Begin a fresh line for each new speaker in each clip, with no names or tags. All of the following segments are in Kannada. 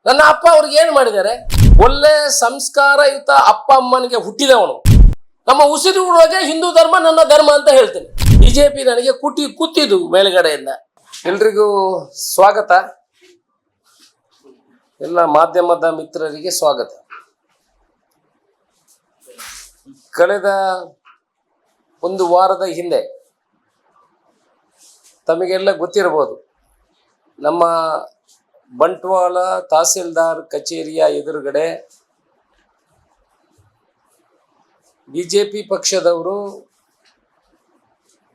ನನ್ನ ಅಪ್ಪ ಅವ್ರಿಗೆ ಏನು ಮಾಡಿದ್ದಾರೆ? ಒಳ್ಳೆ ಸಂಸ್ಕಾರಯುತ ಅಪ್ಪ ಅಮ್ಮನಿಗೆ ಹುಟ್ಟಿದವನು. ನಮ್ಮ ಉಸಿರು ಉಳುವಾಗೆ ಹಿಂದೂ ಧರ್ಮ ನನ್ನ ಧರ್ಮ ಅಂತ ಹೇಳ್ತೇನೆ. ಬಿಜೆಪಿ ನನಗೆ ಕೂತಿದ್ದು ಮೇಲ್ಗಡೆಯಿಂದ. ಎಲ್ರಿಗೂ ಸ್ವಾಗತ. ಎಲ್ಲ ಮಾಧ್ಯಮದ ಮಿತ್ರರಿಗೆ ಸ್ವಾಗತ. ಕಳೆದ ಒಂದು ವಾರದ ಹಿಂದೆ ತಮಗೆಲ್ಲ ಗೊತ್ತಿರಬಹುದು, ನಮ್ಮ ಬಂಟ್ವಾಳ ತಹಸೀಲ್ದಾರ್ ಕಚೇರಿಯ ಎದುರುಗಡೆ ಬಿಜೆಪಿ ಪಕ್ಷದವರು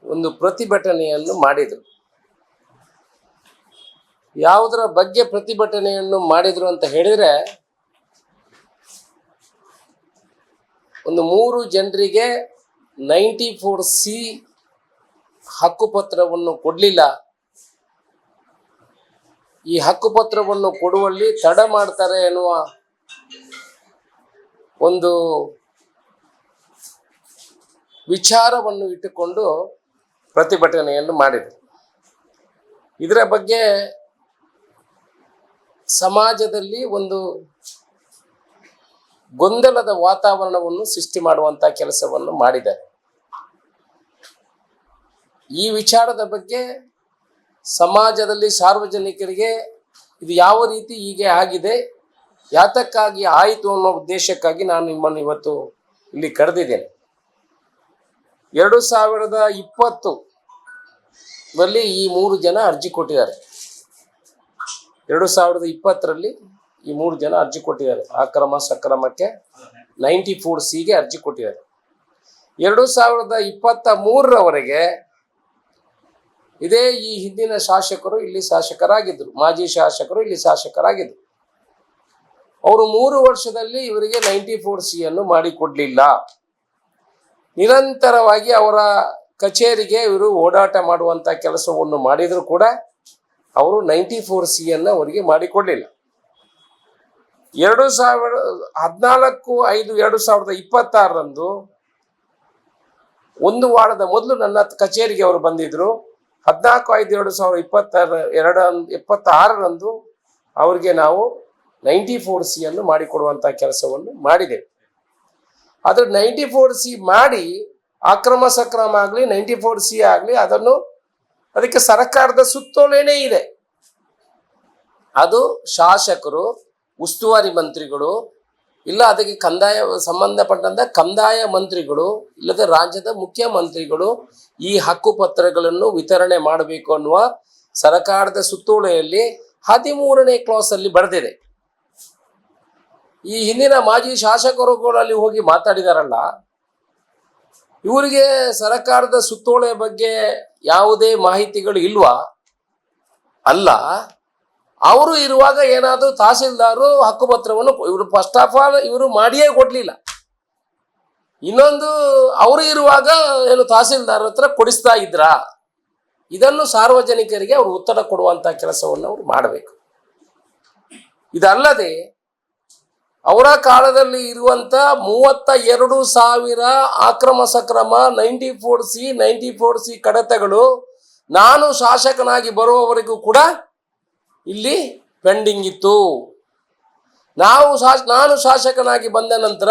ಒಂದು ಪ್ರತಿಭಟನೆಯನ್ನು ಮಾಡಿದರು. ಯಾವುದರ ಬಗ್ಗೆ ಪ್ರತಿಭಟನೆಯನ್ನು ಮಾಡಿದ್ರು ಅಂತ ಹೇಳಿದ್ರೆ, ಒಂದು 3 ಜನರಿಗೆ 94C ಹಕ್ಕುಪತ್ರವನ್ನು ಕೊಡಲಿಲ್ಲ. ಈ ಹಕ್ಕುಪತ್ರವನ್ನು ಕೊಡುವಲ್ಲಿ ತಡ ಮಾಡ್ತಾರೆ ಎನ್ನುವ ಒಂದು ವಿಚಾರವನ್ನು ಇಟ್ಟುಕೊಂಡು ಪ್ರತಿಭಟನೆಯನ್ನು ಮಾಡಿದರು. ಇದರ ಬಗ್ಗೆ ಸಮಾಜದಲ್ಲಿ ಒಂದು ಗೊಂದಲದ ವಾತಾವರಣವನ್ನು ಸೃಷ್ಟಿ ಮಾಡುವಂತ ಕೆಲಸವನ್ನು ಮಾಡಿದ್ದಾರೆ. ಈ ವಿಚಾರದ ಬಗ್ಗೆ ಸಮಾಜದಲ್ಲಿ ಸಾರ್ವಜನಿಕರಿಗೆ ಇದು ಯಾವ ರೀತಿ ಹೀಗೆ ಆಗಿದೆ, ಯಾತಕ್ಕಾಗಿ ಆಯಿತು ಅನ್ನೋ ಉದ್ದೇಶಕ್ಕಾಗಿ ನಾನು ನಿಮ್ಮನ್ನು ಇವತ್ತು ಇಲ್ಲಿ ಕರೆದಿದ್ದೇನೆ. 2020ರಲ್ಲಿ ಈ 3 ಜನ ಅರ್ಜಿ ಕೊಟ್ಟಿದ್ದಾರೆ. 2020ರಲ್ಲಿ ಈ 3 ಜನ ಅರ್ಜಿ ಕೊಟ್ಟಿದ್ದಾರೆ. ಅಕ್ರಮ ಸಕ್ರಮಕ್ಕೆ 94Cಗೆ ಅರ್ಜಿ ಕೊಟ್ಟಿದ್ದಾರೆ. 2023ರವರೆಗೆ ಇದೇ ಈ ಹಿಂದಿನ ಶಾಸಕರು ಇಲ್ಲಿ ಶಾಸಕರಾಗಿದ್ದರು, ಮಾಜಿ ಶಾಸಕರು ಇಲ್ಲಿ ಶಾಸಕರಾಗಿದ್ದರು. ಅವರು 3 ವರ್ಷದಲ್ಲಿ ಇವರಿಗೆ 94Cಯನ್ನು ಮಾಡಿಕೊಡ್ಲಿಲ್ಲ. ನಿರಂತರವಾಗಿ ಅವರ ಕಚೇರಿಗೆ ಇವರು ಓಡಾಟ ಮಾಡುವಂತ ಕೆಲಸವನ್ನು ಮಾಡಿದ್ರು ಕೂಡ ಅವರು 94Cಯನ್ನು ಅವರಿಗೆ ಮಾಡಿಕೊಡ್ಲಿಲ್ಲ. 14/5/2026ರಂದು ಒಂದು ವಾರದ ಮೊದಲು ನನ್ನ ಕಚೇರಿಗೆ ಅವರು ಬಂದಿದ್ರು. 14/5/2026ರಂದು ಅವರಿಗೆ ನಾವು 94Cಯನ್ನು ಮಾಡಿಕೊಡುವಂತ ಕೆಲಸವನ್ನು ಮಾಡಿದ್ದೇವೆ. ಆದ್ರೆ 94C ಮಾಡಿ ಅಕ್ರಮ ಸಕ್ರಮ ಆಗಲಿ 94C ಆಗಲಿ ಅದಕ್ಕೆ ಸರ್ಕಾರದ ಸುತ್ತೋಲೆನೇ ಇದೆ. ಅದು ಶಾಸಕರು, ಉಸ್ತುವಾರಿ ಮಂತ್ರಿಗಳು, ಇಲ್ಲ ಅದಕ್ಕೆ ಸಂಬಂಧಪಟ್ಟಂತ ಕಂದಾಯ ಮಂತ್ರಿಗಳು, ಇಲ್ಲದ ರಾಜ್ಯದ ಮುಖ್ಯಮಂತ್ರಿಗಳು ಈ ಹಕ್ಕುಪತ್ರಗಳನ್ನು ವಿತರಣೆ ಮಾಡಬೇಕು ಅನ್ನುವ ಸರ್ಕಾರದ ಸುತ್ತೋಲೆಯಲ್ಲಿ 13ನೇ ಕ್ಲಾಸ್ ಅಲ್ಲಿ ಬರೆದಿದೆ. ಈ ಹಿಂದಿನ ಮಾಜಿ ಶಾಸಕರುಗಳಲ್ಲಿ ಹೋಗಿ ಮಾತಾಡಿದಾರಲ್ಲ, ಇವರಿಗೆ ಸರ್ಕಾರದ ಸುತ್ತೋಲೆ ಬಗ್ಗೆ ಯಾವುದೇ ಮಾಹಿತಿಗಳು ಇಲ್ವಾ? ಅಲ್ಲ, ಅವರು ಇರುವಾಗ ಏನಾದರೂ ತಹಸೀಲ್ದಾರು ಹಕ್ಕುಪತ್ರವನ್ನು ಇವರು ಫಸ್ಟ್ ಆಫ್ ಆಲ್ ಇವರು ಮಾಡಿಯೇ ಕೊಡ್ಲಿಲ್ಲ. ಇನ್ನೊಂದು, ಅವರು ಇರುವಾಗ ಏನು ತಹಸೀಲ್ದಾರ್ ಹತ್ರ ಕೊಡಿಸ್ತಾ ಇದ್ರಾ? ಇದನ್ನು ಸಾರ್ವಜನಿಕರಿಗೆ ಅವರು ಉತ್ತರ ಕೊಡುವಂತ ಕೆಲಸವನ್ನು ಅವರು ಮಾಡಬೇಕು. ಇದಲ್ಲದೆ ಅವರ ಕಾಲದಲ್ಲಿ ಇರುವಂತ 32,000 ಅಕ್ರಮ ಸಕ್ರಮ 94C ಕಡತಗಳು ನಾನು ಶಾಸಕನಾಗಿ ಬರುವವರೆಗೂ ಕೂಡ ಇಲ್ಲಿ ಪೆಂಡಿಂಗ್ ಇತ್ತು. ನಾನು ಶಾಸಕನಾಗಿ ಬಂದ ನಂತರ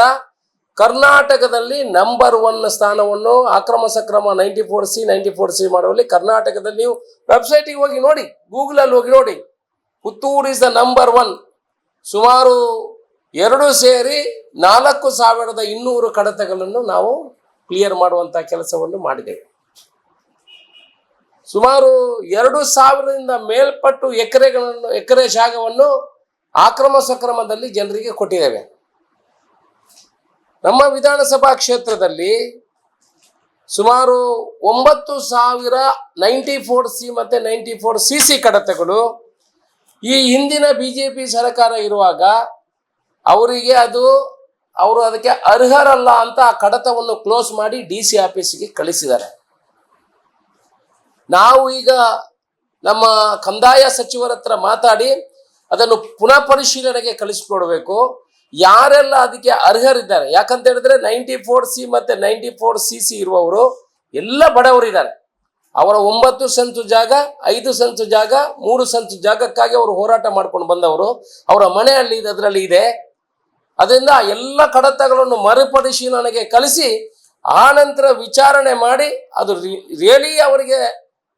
ಕರ್ನಾಟಕದಲ್ಲಿ ನಂಬರ್ 1 ಸ್ಥಾನವನ್ನು ಅಕ್ರಮ ಸಕ್ರಮ 94C ಮಾಡುವಲ್ಲಿ ಕರ್ನಾಟಕದಲ್ಲಿ, ನೀವು ವೆಬ್ಸೈಟಿಗೆ ಹೋಗಿ ನೋಡಿ, ಗೂಗಲಲ್ಲಿ ಹೋಗಿ ನೋಡಿ, ಪುತ್ತೂರು ಇಸ್ ದ ನಂಬರ್ 1. ಸುಮಾರು 2 ಸೇರಿ 4,200 ಕಡತಗಳನ್ನು ನಾವು ಕ್ಲಿಯರ್ ಮಾಡುವಂತ ಕೆಲಸವನ್ನು ಮಾಡಿದ್ದೇವೆ. ಸುಮಾರು 2,000ರಿಂದ ಮೇಲ್ಪಟ್ಟು ಎಕರೆ ಜಾಗವನ್ನು ಅಕ್ರಮ ಸಕ್ರಮದಲ್ಲಿ ಜನರಿಗೆ ಕೊಟ್ಟಿದ್ದೇವೆ. ನಮ್ಮ ವಿಧಾನಸಭಾ ಕ್ಷೇತ್ರದಲ್ಲಿ ಸುಮಾರು 9,000 94C ಮತ್ತೆ 94CC ಕಡತಗಳು ಈ ಹಿಂದಿನ ಬಿಜೆಪಿ ಸರ್ಕಾರ ಇರುವಾಗ ಅವರಿಗೆ ಅವರು ಅದಕ್ಕೆ ಅರ್ಹರಲ್ಲ ಅಂತ ಆ ಕಡತವನ್ನು ಕ್ಲೋಸ್ ಮಾಡಿ DC ಆಫೀಸ್ಗೆ ಕಳಿಸಿದ್ದಾರೆ. ನಾವು ಈಗ ನಮ್ಮ ಕಂದಾಯ ಸಚಿವರ ಹತ್ರ ಮಾತಾಡಿ ಅದನ್ನು ಪುನಃ ಪರಿಶೀಲನೆಗೆ ಕಳಿಸಿಕೊಡ್ಬೇಕು. ಯಾರೆಲ್ಲ ಅದಕ್ಕೆ ಅರ್ಹರಿದ್ದಾರೆ, ಯಾಕಂತ ಹೇಳಿದ್ರೆ 94C ಮತ್ತೆ 94CC ಇರುವವರು ಎಲ್ಲ ಬಡವರಿದ್ದಾರೆ. ಅವರ 9 ಸೆಂಟ್ಸ್ ಜಾಗ, 5 ಸೆಂಟ್ಸ್ ಜಾಗ, 3 ಸೆಂಟ್ಸ್ ಜಾಗಕ್ಕಾಗಿ ಅವರು ಹೋರಾಟ ಮಾಡ್ಕೊಂಡು ಬಂದವರು. ಅವರ ಮನೆಯಲ್ಲಿ ಅದರಲ್ಲಿ ಇದೆ. ಅದರಿಂದ ಎಲ್ಲ ಕಡತಗಳನ್ನು ಮರುಪರಿಶೀಲನೆಗೆ ಕಳಿಸಿ ಆ ನಂತರ ವಿಚಾರಣೆ ಮಾಡಿ ಅದು ರಿಯಲಿ ಅವರಿಗೆ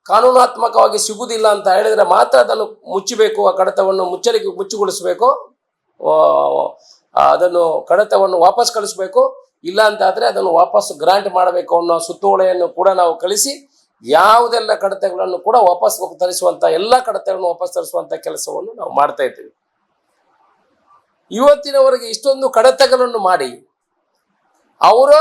ಕಾನೂನಾತ್ಮಕವಾಗಿ ಸಿಗುವುದಿಲ್ಲ ಅಂತ ಹೇಳಿದರೆ ಮಾತ್ರ ಅದನ್ನು ಮುಚ್ಚಬೇಕು. ಆ ಕಡತವನ್ನು ಮುಚ್ಚುಗೊಳಿಸಬೇಕು. ಅದನ್ನು ಕಡತವನ್ನು ವಾಪಸ್ ಕಳಿಸ್ಬೇಕು. ಇಲ್ಲ ಅಂತಾದರೆ ಅದನ್ನು ವಾಪಸ್ ಗ್ರಾಂಟ್ ಮಾಡಬೇಕು ಅನ್ನೋ ಸುತ್ತೋಲೆಯನ್ನು ಕೂಡ ನಾವು ಕಳಿಸಿ ಯಾವುದೆಲ್ಲ ಕಡತಗಳನ್ನು ಕೂಡ ವಾಪಸ್ ತರಿಸುವಂಥ ಎಲ್ಲ ಕಡತಗಳನ್ನು ವಾಪಸ್ ತರಿಸುವಂಥ ಕೆಲಸವನ್ನು ನಾವು ಮಾಡ್ತಾ ಇದ್ದೀವಿ. ಇವತ್ತಿನವರೆಗೆ ಇಷ್ಟೊಂದು ಕಡತಗಳನ್ನು ಮಾಡಿ ಅವರ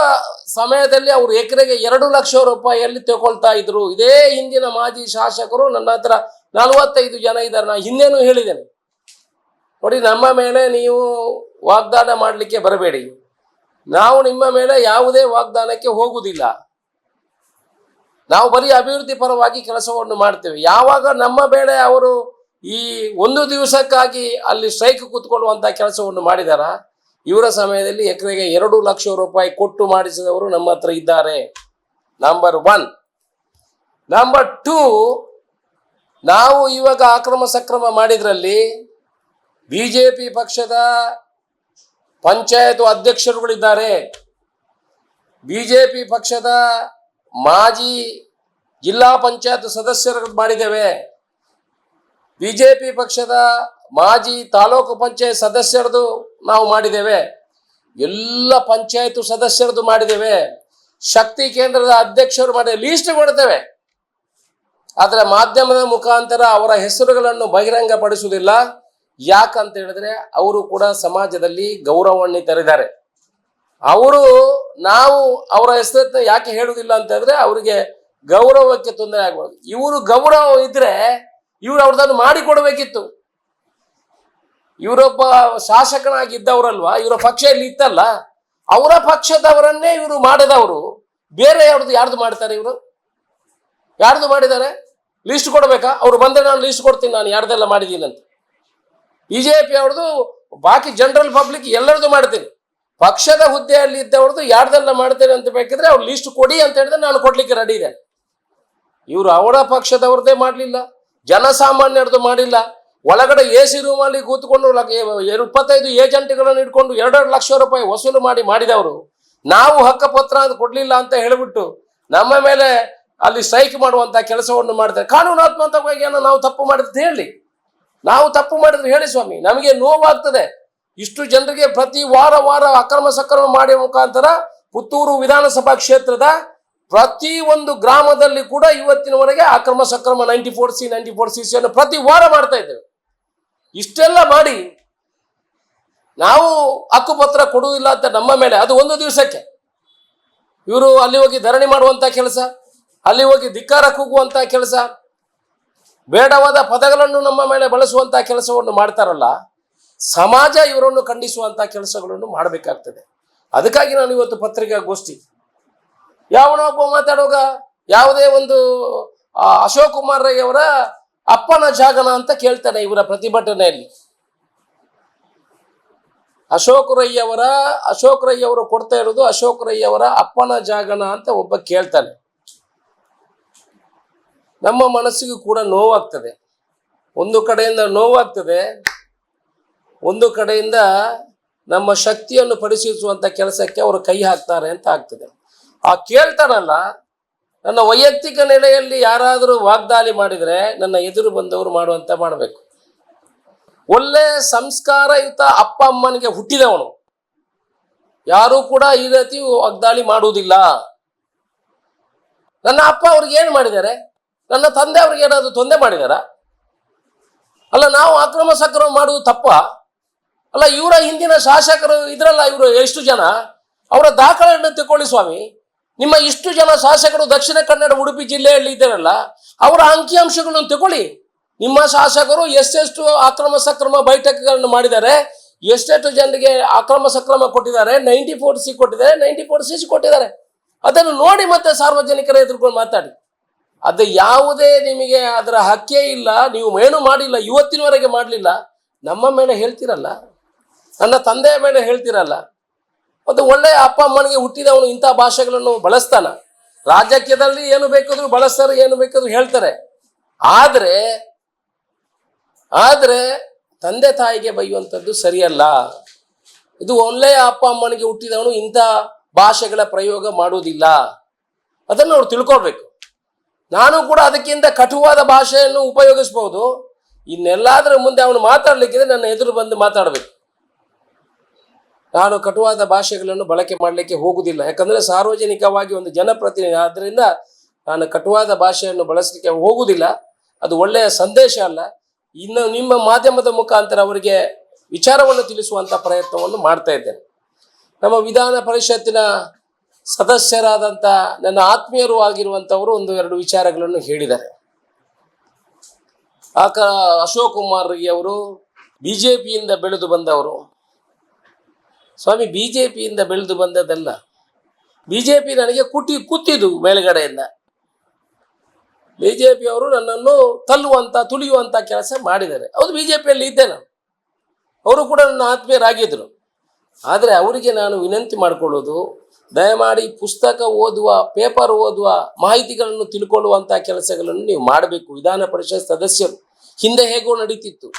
ಸಮಯದಲ್ಲಿ ಅವರು ಎಕರೆಗೆ 2 ಲಕ್ಷ ರೂಪಾಯಿಯಲ್ಲಿ ತಗೊಳ್ತಾ ಇದ್ರು. ಇದೇ ಹಿಂದಿನ ಮಾಜಿ ಶಾಸಕರು ನನ್ನ ಹತ್ರ 45 ಜನ ಇದ್ದಾರೆ. ನಾನು ಹಿಂದೇನೂ ಹೇಳಿದ್ದೇನೆ, ನೋಡಿ ನಮ್ಮ ಮೇಲೆ ನೀವು ವಾಗ್ದಾನ ಮಾಡಲಿಕ್ಕೆ ಬರಬೇಡಿ, ನಾವು ನಿಮ್ಮ ಮೇಲೆ ಯಾವುದೇ ವಾಗ್ದಾನಕ್ಕೆ ಹೋಗುವುದಿಲ್ಲ, ನಾವು ಬರೀ ಅಭಿವೃದ್ಧಿ ಪರವಾಗಿ ಕೆಲಸವನ್ನು ಮಾಡ್ತೇವೆ. ಯಾವಾಗ ನಮ್ಮ ಮೇಲೆ ಅವರು ಈ 1 ದಿವಸಕ್ಕಾಗಿ ಅಲ್ಲಿ ಸ್ಟ್ರೈಕ್ ಕೂತ್ಕೊಳ್ಳುವಂಥ ಕೆಲಸವನ್ನು ಮಾಡಿದಾರ, ಇವರ ಸಮಯದಲ್ಲಿ ಎಕರೆಗೆ 2 ಲಕ್ಷ ರೂಪಾಯಿ ಕೊಟ್ಟು ಮಾಡಿಸಿದವರು ನಮ್ಮ ಹತ್ರ ಇದ್ದಾರೆ. ನಂಬರ್ 1. ನಂಬರ್ 2, ನಾವು ಇವಾಗ ಅಕ್ರಮ ಸಕ್ರಮ ಮಾಡಿದ್ರಲ್ಲಿ ಬಿಜೆಪಿ ಪಕ್ಷದ ಪಂಚಾಯತ್ ಅಧ್ಯಕ್ಷರುಗಳಿದ್ದಾರೆ, ಬಿಜೆಪಿ ಪಕ್ಷದ ಮಾಜಿ ಜಿಲ್ಲಾ ಪಂಚಾಯತ್ ಸದಸ್ಯರು ಮಾಡಿದ್ದೇವೆ, ಬಿಜೆಪಿ ಪಕ್ಷದ ಮಾಜಿ ತಾಲೂಕು ಪಂಚಾಯತ್ ಸದಸ್ಯರದು ನಾವು ಮಾಡಿದ್ದೇವೆ, ಎಲ್ಲ ಪಂಚಾಯತ್ ಸದಸ್ಯರದು ಮಾಡಿದ್ದೇವೆ, ಶಕ್ತಿ ಕೇಂದ್ರದ ಅಧ್ಯಕ್ಷರು ಮಾಡಿ ಲೀಸ್ಟ್ ಕೊಡ್ತೇವೆ. ಆದರೆ ಮಾಧ್ಯಮದ ಮುಖಾಂತರ ಅವರ ಹೆಸರುಗಳನ್ನು ಬಹಿರಂಗಪಡಿಸುವುದಿಲ್ಲ. ಯಾಕಂತ ಹೇಳಿದ್ರೆ ಅವರು ಕೂಡ ಸಮಾಜದಲ್ಲಿ ಗೌರವಾನ್ವಿತರಿದ್ದಾರೆ. ನಾವು ಅವರ ಹೆಸರನ್ನ ಯಾಕೆ ಹೇಳುವುದಿಲ್ಲ ಅಂತ ಹೇಳಿದ್ರೆ ಅವರಿಗೆ ಗೌರವಕ್ಕೆ ತೊಂದರೆ ಆಗಬಾರ್ದು. ಇವರು ಗೌರವ ಇದ್ರೆ ಇವರು ಅವ್ರದನ್ನು ಮಾಡಿಕೊಡ್ಬೇಕಿತ್ತು. ಇವರೊಬ್ಬ ಶಾಸಕನಾಗಿದ್ದವರಲ್ವಾ, ಇವರ ಪಕ್ಷ ಇಲ್ಲಿ ಇತ್ತಲ್ಲ, ಅವರ ಪಕ್ಷದವರನ್ನೇ ಇವರು ಮಾಡದವರು ಬೇರೆ ಯಾರ್ದು ಮಾಡ್ತಾರೆ? ಇವರು ಯಾರ್ದು ಮಾಡಿದ್ದಾರೆ? ಲಿಸ್ಟ್ ಕೊಡ್ಬೇಕಾ? ಅವ್ರು ಬಂದರೆ ನಾನು ಲಿಸ್ಟ್ ಕೊಡ್ತೀನಿ, ನಾನು ಯಾರ್ದೆಲ್ಲ ಮಾಡಿದ್ದೀನಿ ಅಂತ. ಬಿಜೆಪಿ ಅವ್ರದ್ದು ಬಾಕಿ ಜನರಲ್ ಪಬ್ಲಿಕ್ ಎಲ್ಲರದು ಮಾಡ್ತೀನಿ, ಪಕ್ಷದ ಹುದ್ದೆಯಲ್ಲಿ ಇದ್ದವ್ರದ್ದು ಯಾರ್ದೆಲ್ಲ ಮಾಡ್ತೇನೆ ಅಂತ ಬೇಕಿದ್ರೆ ಅವ್ರು ಲಿಸ್ಟ್ ಕೊಡಿ ಅಂತ ಹೇಳಿದ್ರೆ ನಾನು ಕೊಡ್ಲಿಕ್ಕೆ ರೆಡಿ ಇದೆ. ಇವರು ಅವರ ಪಕ್ಷದವ್ರದ್ದೇ ಮಾಡಲಿಲ್ಲ, ಜನಸಾಮಾನ್ಯರದ್ದು ಮಾಡಿಲ್ಲ. ಒಳಗಡೆ AC ರೂಮಲ್ಲಿ ಕೂತ್ಕೊಂಡು 25 ಏಜೆಂಟ್ಗಳನ್ನು ಇಟ್ಕೊಂಡು 2 ಲಕ್ಷ ರೂಪಾಯಿ ವಸೂಲು ಮಾಡಿದವರು ನಾವು ಹಕ್ಕಪತ್ರ ಅಂತ ಕೊಡ್ಲಿಲ್ಲ ಅಂತ ಹೇಳಿಬಿಟ್ಟು ನಮ್ಮ ಮೇಲೆ ಅಲ್ಲಿ ಸ್ಟ್ರೈಕ್ ಮಾಡುವಂತ ಕೆಲಸವನ್ನು ಮಾಡ್ತಾರೆ. ಕಾನೂನಾತ್ಮಕವಾಗಿ ನಾವು ತಪ್ಪು ಮಾಡಿದ್ರೆ ಹೇಳಿ, ನಾವು ತಪ್ಪು ಮಾಡಿದ್ರೆ ಹೇಳಿ ಸ್ವಾಮಿ, ನಮಗೆ ನೋವಾಗ್ತದೆ. ಇಷ್ಟು ಜನರಿಗೆ ಪ್ರತಿ ವಾರ ಅಕ್ರಮ ಸಕ್ರಮ ಮಾಡುವ ಮುಖಾಂತರ ಪುತ್ತೂರು ವಿಧಾನಸಭಾ ಕ್ಷೇತ್ರದ ಪ್ರತಿ ಒಂದು ಗ್ರಾಮದಲ್ಲಿ ಕೂಡ ಇವತ್ತಿನವರೆಗೆ ಅಕ್ರಮ ಸಕ್ರಮ 94C 94CC ಅನ್ನು ಪ್ರತಿ ವಾರ ಮಾಡ್ತಾ ಇದ್ದೇವೆ. ಇಷ್ಟೆಲ್ಲ ಮಾಡಿ ನಾವು ಹಕ್ಕುಪತ್ರ ಕೊಡುವುದಿಲ್ಲ ಅಂತ ನಮ್ಮ ಮೇಲೆ, ಅದು 1 ದಿವಸಕ್ಕೆ ಇವರು ಅಲ್ಲಿ ಹೋಗಿ ಧರಣಿ ಮಾಡುವಂತ ಕೆಲಸ, ಅಲ್ಲಿ ಹೋಗಿ ಧಿಕ್ಕಾರ ಕೂಗುವಂತ ಕೆಲಸ, ಬೇಡವಾದ ಪದಗಳನ್ನು ನಮ್ಮ ಮೇಲೆ ಬಳಸುವಂತ ಕೆಲಸವನ್ನು ಮಾಡ್ತಾರಲ್ಲ, ಸಮಾಜ ಇವರನ್ನು ಖಂಡಿಸುವಂತ ಕೆಲಸಗಳನ್ನು ಮಾಡಬೇಕಾಗ್ತದೆ. ಅದಕ್ಕಾಗಿ ನಾನು ಇವತ್ತು ಪತ್ರಿಕಾಗೋಷ್ಠಿ ಯಾವನೊಬ್ಬ ಮಾತಾಡುವಾಗ ಯಾವುದೇ ಒಂದು ಅಶೋಕ್ ಕುಮಾರ್ ರೈ ಅವರ ಅಪ್ಪನ ಜಾಗನ ಅಂತ ಕೇಳ್ತಾನೆ ಇವರ ಪ್ರತಿಭಟನೆಯಲ್ಲಿ. ಅಶೋಕ್ ರೈ ಅವರು ಕೊಡ್ತಾ ಇರೋದು ಅಶೋಕ್ ರೈ ಅವರ ಅಪ್ಪನ ಜಾಗನ ಅಂತ ಒಬ್ಬ ಕೇಳ್ತಾನೆ. ನಮ್ಮ ಮನಸ್ಸಿಗೂ ಕೂಡ ನೋವಾಗ್ತದೆ. ಒಂದು ಕಡೆಯಿಂದ ನೋವಾಗ್ತದೆ, ಒಂದು ಕಡೆಯಿಂದ ನಮ್ಮ ಶಕ್ತಿಯನ್ನು ಪರಿಶೀಲಿಸುವಂತ ಕೆಲಸಕ್ಕೆ ಅವರು ಕೈ ಹಾಕ್ತಾರೆ ಅಂತ ಆಗ್ತದೆ. ಆ ಕೇಳ್ತಾರಲ್ಲ, ನನ್ನ ವೈಯಕ್ತಿಕ ನೆಲೆಯಲ್ಲಿ ಯಾರಾದರೂ ವಾಗ್ದಾಳಿ ಮಾಡಿದರೆ ನನ್ನ ಎದುರು ಬಂದವರು ಮಾಡುವಂತ ಮಾಡಬೇಕು. ಒಳ್ಳೆ ಸಂಸ್ಕಾರಯುತ ಅಪ್ಪ ಅಮ್ಮನಿಗೆ ಹುಟ್ಟಿದವನು ಯಾರೂ ಕೂಡ ಈ ರೀತಿ ವಾಗ್ದಾಳಿ ಮಾಡುವುದಿಲ್ಲ. ನನ್ನ ಅಪ್ಪ ಅವ್ರಿಗೆ ಏನು ಮಾಡಿದ್ದಾರೆ? ನನ್ನ ತಂದೆ ಅವ್ರಿಗೆ ಏನಾದರೂ ತೊಂದರೆ ಮಾಡಿದಾರ? ಅಲ್ಲ, ನಾವು ಅಕ್ರಮ ಸಕ್ರಮ ಮಾಡುವುದು ತಪ್ಪ ಅಲ್ಲ? ಇವರ ಹಿಂದಿನ ಶಾಸಕರು ಇದ್ರಲ್ಲ, ಇವರು ಎಷ್ಟು ಜನ, ಅವರ ದಾಖಲೆಯನ್ನು ತಗೊಳ್ಳಿ ಸ್ವಾಮಿ. ನಿಮ್ಮ ಇಷ್ಟು ಜನ ಶಾಸಕರು ದಕ್ಷಿಣ ಕನ್ನಡ ಉಡುಪಿ ಜಿಲ್ಲೆಯಲ್ಲಿ ಇದ್ದಾರಲ್ಲ, ಅವರ ಅಂಕಿಅಂಶಗಳನ್ನು ತಗೊಳ್ಳಿ. ನಿಮ್ಮ ಶಾಸಕರು ಎಷ್ಟೆಷ್ಟು ಅಕ್ರಮ ಸಕ್ರಮ ಬೈಠಕ್ಗಳನ್ನು ಮಾಡಿದ್ದಾರೆ, ಎಷ್ಟೆಷ್ಟು ಜನರಿಗೆ ಅಕ್ರಮ ಸಕ್ರಮ ಕೊಟ್ಟಿದ್ದಾರೆ, 94C ಕೊಟ್ಟಿದ್ದಾರೆ, 94CC ಕೊಟ್ಟಿದ್ದಾರೆ. ಅದನ್ನು ನೋಡಿ ಮತ್ತೆ ಸಾರ್ವಜನಿಕರ ಎದುರುಕೊಂಡು ಮಾತಾಡಿ. ಅದು ಯಾವುದೇ ನಿಮಗೆ ಅದರ ಹಕ್ಕೇ ಇಲ್ಲ, ನೀವು ಏನು ಮಾಡಿಲ್ಲ, ಇವತ್ತಿನವರೆಗೆ ಮಾಡಲಿಲ್ಲ. ನಮ್ಮ ಮೇಲೆ ಹೇಳ್ತಿರಲ್ಲ, ನನ್ನ ತಂದೆಯ ಮೇಲೆ ಹೇಳ್ತಿರಲ್ಲ. ಮತ್ತು ಒಳ್ಳೆಯ ಅಪ್ಪ ಅಮ್ಮನಿಗೆ ಹುಟ್ಟಿದವನು ಇಂಥ ಭಾಷೆಗಳನ್ನು ಬಳಸ್ತಾನ. ರಾಜಕೀಯದಲ್ಲಿ ಏನು ಬೇಕಾದ್ರೂ ಬಳಸ್ತಾರೆ, ಏನು ಬೇಕಾದ್ರೂ ಹೇಳ್ತಾರೆ. ಆದ್ರೆ ಆದ್ರೆ ತಂದೆ ತಾಯಿಗೆ ಬೈಯುವಂಥದ್ದು ಸರಿಯಲ್ಲ. ಇದು ಒಳ್ಳೆಯ ಅಪ್ಪ ಅಮ್ಮನಿಗೆ ಹುಟ್ಟಿದವನು ಇಂಥ ಭಾಷೆಗಳ ಪ್ರಯೋಗ ಮಾಡುವುದಿಲ್ಲ. ಅದನ್ನು ಅವ್ರು ತಿಳ್ಕೊಳ್ಬೇಕು. ನಾನು ಕೂಡ ಅದಕ್ಕಿಂತ ಕಟುವಾದ ಭಾಷೆಯನ್ನು ಉಪಯೋಗಿಸ್ಬೋದು. ಇನ್ನೆಲ್ಲಾದ್ರೂ ಮುಂದೆ ಅವನು ಮಾತಾಡ್ಲಿಕ್ಕಿದ್ರೆ ನನ್ನ ಎದುರು ಬಂದು ಮಾತಾಡಬೇಕು. ನಾನು ಕಟುವಾದ ಭಾಷೆಗಳನ್ನು ಬಳಕೆ ಮಾಡಲಿಕ್ಕೆ ಹೋಗುವುದಿಲ್ಲ. ಯಾಕಂದ್ರೆ ಸಾರ್ವಜನಿಕವಾಗಿ ಒಂದು ಜನಪ್ರತಿನಿಧಿ ಆದ್ರಿಂದ ನಾನು ಕಟುವಾದ ಭಾಷೆಯನ್ನು ಬಳಸಲಿಕ್ಕೆ ಹೋಗುವುದಿಲ್ಲ. ಅದು ಒಳ್ಳೆಯ ಸಂದೇಶ ಅಲ್ಲ. ಇನ್ನು ನಿಮ್ಮ ಮಾಧ್ಯಮದ ಮುಖಾಂತರ ಅವರಿಗೆ ವಿಚಾರವನ್ನು ತಿಳಿಸುವಂತ ಪ್ರಯತ್ನವನ್ನು ಮಾಡ್ತಾ ಇದ್ದೇನೆ. ನಮ್ಮ ವಿಧಾನ ಪರಿಷತ್ತಿನ ಸದಸ್ಯರಾದಂಥ ನನ್ನ ಆತ್ಮೀಯರು ಆಗಿರುವಂಥವರು ಒಂದು ಎರಡು ವಿಚಾರಗಳನ್ನು ಹೇಳಿದ್ದಾರೆ. ಅಶೋಕ್ ಕುಮಾರ್ ಅವರು ಬಿಜೆಪಿಯಿಂದ ಬೆಳೆದು ಬಂದವರು. ಸ್ವಾಮಿ, ಬಿಜೆಪಿಯಿಂದ ಬೆಳೆದು ಬಂದದಲ್ಲ. ಬಿಜೆಪಿ ನನಗೆ ಕೂತಿದ್ದು ಮೇಲ್ಗಡೆಯಿಂದ. ಬಿಜೆಪಿಯವರು ನನ್ನನ್ನು ತುಳಿಯುವಂತ ಕೆಲಸ ಮಾಡಿದ್ದಾರೆ. ಹೌದು, ಬಿಜೆಪಿಯಲ್ಲಿ ಇದ್ದೆ ನಾನು. ಅವರು ಕೂಡ ನನ್ನ ಆತ್ಮೀಯರಾಗಿದ್ದರು. ಆದರೆ ಅವರಿಗೆ ನಾನು ವಿನಂತಿ ಮಾಡಿಕೊಳ್ಳೋದು, ದಯಮಾಡಿ ಪುಸ್ತಕ ಓದುವ, ಪೇಪರ್ ಓದುವ, ಮಾಹಿತಿಗಳನ್ನು ತಿಳ್ಕೊಳ್ಳುವಂಥ ಕೆಲಸಗಳನ್ನು ನೀವು ಮಾಡಬೇಕು. ವಿಧಾನ ಪರಿಷತ್ ಸದಸ್ಯರು ಹಿಂದೆ ಹೇಗೋ ನಡೀತಿತ್ತು,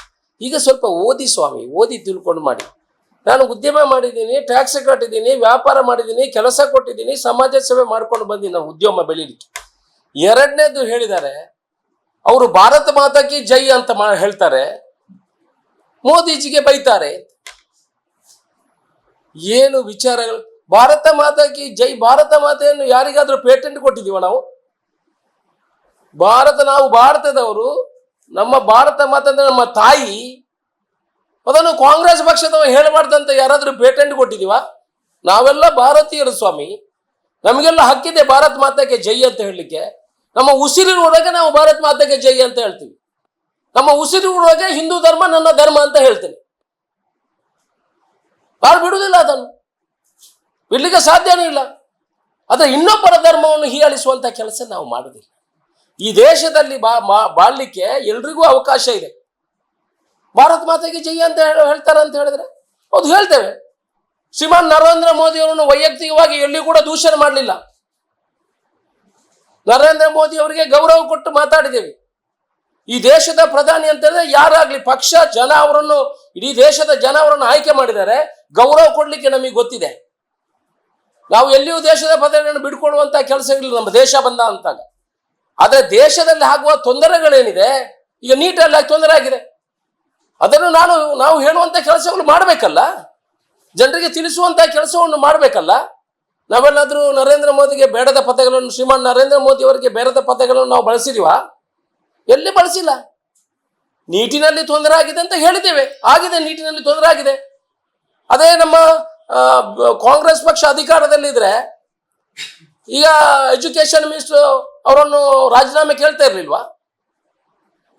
ಈಗ ಸ್ವಲ್ಪ ಓದಿ ಸ್ವಾಮಿ, ಓದಿ ತಿಳ್ಕೊಂಡು ಮಾಡಿ. ನಾನು ಉದ್ಯಮ ಮಾಡಿದ್ದೀನಿ, ಟ್ಯಾಕ್ಸ್ ಕಟ್ಟಿದ್ದೀನಿ, ವ್ಯಾಪಾರ ಮಾಡಿದ್ದೀನಿ, ಕೆಲಸ ಕೊಟ್ಟಿದ್ದೀನಿ, ಸಮಾಜ ಸೇವೆ ಮಾಡ್ಕೊಂಡು ಬಂದೀನಿ ನಾವು ಉದ್ಯಮ ಬೆಳೀಲಿಕ್ಕೆ. ಎರಡನೇದು ಹೇಳಿದ್ದಾರೆ, ಅವರು ಭಾರತ ಮಾತಾ ಕಿ ಜೈ ಅಂತ ಹೇಳ್ತಾರೆ, ಮೋದಿಜಿಗೆ ಬೈತಾರೆ. ಏನು ವಿಚಾರಗಳು? ಭಾರತ ಮಾತಾ ಕಿ ಜೈ, ಭಾರತ ಮಾತೆಯನ್ನು ಯಾರಿಗಾದ್ರೂ ಪೇಟೆಂಟ್ ಕೊಟ್ಟಿದೀವ ನಾವು? ನಾವು ಭಾರತದವರು, ನಮ್ಮ ಭಾರತ ಮಾತೆ ಅಂದ್ರೆ ನಮ್ಮ ತಾಯಿ. ಅದನ್ನು ಕಾಂಗ್ರೆಸ್ ಪಕ್ಷದವರು ಹೇಳಬಾರ್ದಂತ ಯಾರಾದ್ರೂ ಪೇಟೆಂಟ್ ಕೊಟ್ಟಿದೀವ? ನಾವೆಲ್ಲ ಭಾರತೀಯರು ಸ್ವಾಮಿ, ನಮಗೆಲ್ಲ ಹಕ್ಕಿದೆ ಭಾರತ್ ಮಾತಾಗೆ ಜೈ ಅಂತ ಹೇಳಲಿಕ್ಕೆ. ನಮ್ಮ ಉಸಿರಿರುವಾಗ ನಾವು ಭಾರತ್ ಮಾತಾಗೆ ಜೈ ಅಂತ ಹೇಳ್ತೀವಿ. ನಮ್ಮ ಉಸಿರಿರುವಾಗ ಹಿಂದೂ ಧರ್ಮ ನನ್ನ ಧರ್ಮ ಅಂತ ಹೇಳ್ತೇನೆ. ಯಾರು ಬಿಡುವುದಿಲ್ಲ, ಅದನ್ನು ಬಿಡ್ಲಿಕ್ಕೆ ಸಾಧ್ಯನೇ ಇಲ್ಲ. ಆದರೆ ಇನ್ನೊಬ್ಬರ ಧರ್ಮವನ್ನು ಹೀಯಾಳಿಸುವಂತ ಕೆಲಸ ನಾವು ಮಾಡುವುದಿಲ್ಲ. ಈ ದೇಶದಲ್ಲಿ ಬಾಳ್ಲಿಕ್ಕೆ ಎಲ್ರಿಗೂ ಅವಕಾಶ ಇದೆ. ಭಾರತ್ ಮಾತೆಗೆ ಜೈ ಅಂತ ಹೇಳ್ತಾರೆ ಅಂತ ಹೇಳಿದ್ರೆ ಹೌದು, ಹೇಳ್ತೇವೆ. ಶ್ರೀಮಾನ್ ನರೇಂದ್ರ ಮೋದಿ ಅವರನ್ನು ವೈಯಕ್ತಿಕವಾಗಿ ಎಲ್ಲಿ ಕೂಡ ದೂಷಣೆ ಮಾಡಲಿಲ್ಲ. ನರೇಂದ್ರ ಮೋದಿ ಅವರಿಗೆ ಗೌರವ ಕೊಟ್ಟು ಮಾತಾಡಿದ್ದೇವೆ. ಈ ದೇಶದ ಪ್ರಧಾನಿ ಅಂತ ಹೇಳಿದ್ರೆ ಯಾರಾಗ್ಲಿ, ಪಕ್ಷ, ಜನ ಅವರನ್ನು, ಇಡೀ ದೇಶದ ಜನ ಅವರನ್ನು ಆಯ್ಕೆ ಮಾಡಿದ್ದಾರೆ. ಗೌರವ ಕೊಡ್ಲಿಕ್ಕೆ ನಮಗೆ ಗೊತ್ತಿದೆ. ನಾವು ಎಲ್ಲಿಯೂ ದೇಶದ ಪ್ರಧಾನಿಯನ್ನು ಬಿಡ್ಕೊಡುವಂತ ಕೆಲಸಗಳಿಲ್ಲ ನಮ್ಮ ದೇಶ ಬಂದ ಅಂತಾಗ. ಆದ್ರೆ ದೇಶದಲ್ಲಿ ಆಗುವ ತೊಂದರೆಗಳೇನಿದೆ, ಈಗ ನೀಟಲ್ಲಿ ತೊಂದರೆ ಆಗಿದೆ, ಅದನ್ನು ನಾವು ಹೇಳುವಂತ ಕೆಲಸಗಳು ಮಾಡಬೇಕಲ್ಲ, ಜನರಿಗೆ ತಿಳಿಸುವಂತ ಕೆಲಸವನ್ನು ಮಾಡಬೇಕಲ್ಲ. ನಾವೆಲ್ಲಾದ್ರೂ ನರೇಂದ್ರ ಮೋದಿಗೆ ಬೇಡದ ಪದಗಳನ್ನು, ಶ್ರೀಮಾನ್ ನರೇಂದ್ರ ಮೋದಿ ಅವರಿಗೆ ಬೇಡದ ಪದಗಳನ್ನು ನಾವು ಬಳಸಿದೀವ? ಎಲ್ಲಿ ಬಳಸಿಲ್ಲ. ನೀಟಿನಲ್ಲಿ ತೊಂದರೆ ಆಗಿದೆ ಅಂತ ಹೇಳಿದ್ದೇವೆ, ಆಗಿದೆ, ನೀಟಿನಲ್ಲಿ ತೊಂದರೆ ಆಗಿದೆ. ಅದೇ ನಮ್ಮ ಕಾಂಗ್ರೆಸ್ ಪಕ್ಷ ಅಧಿಕಾರದಲ್ಲಿದ್ರೆ ಈಗ ಎಜುಕೇಶನ್ ಮಿನಿಸ್ಟರ್ ಅವರನ್ನು ರಾಜೀನಾಮೆ ಕೇಳ್ತಾ ಇರ್ಲಿಲ್ವಾ?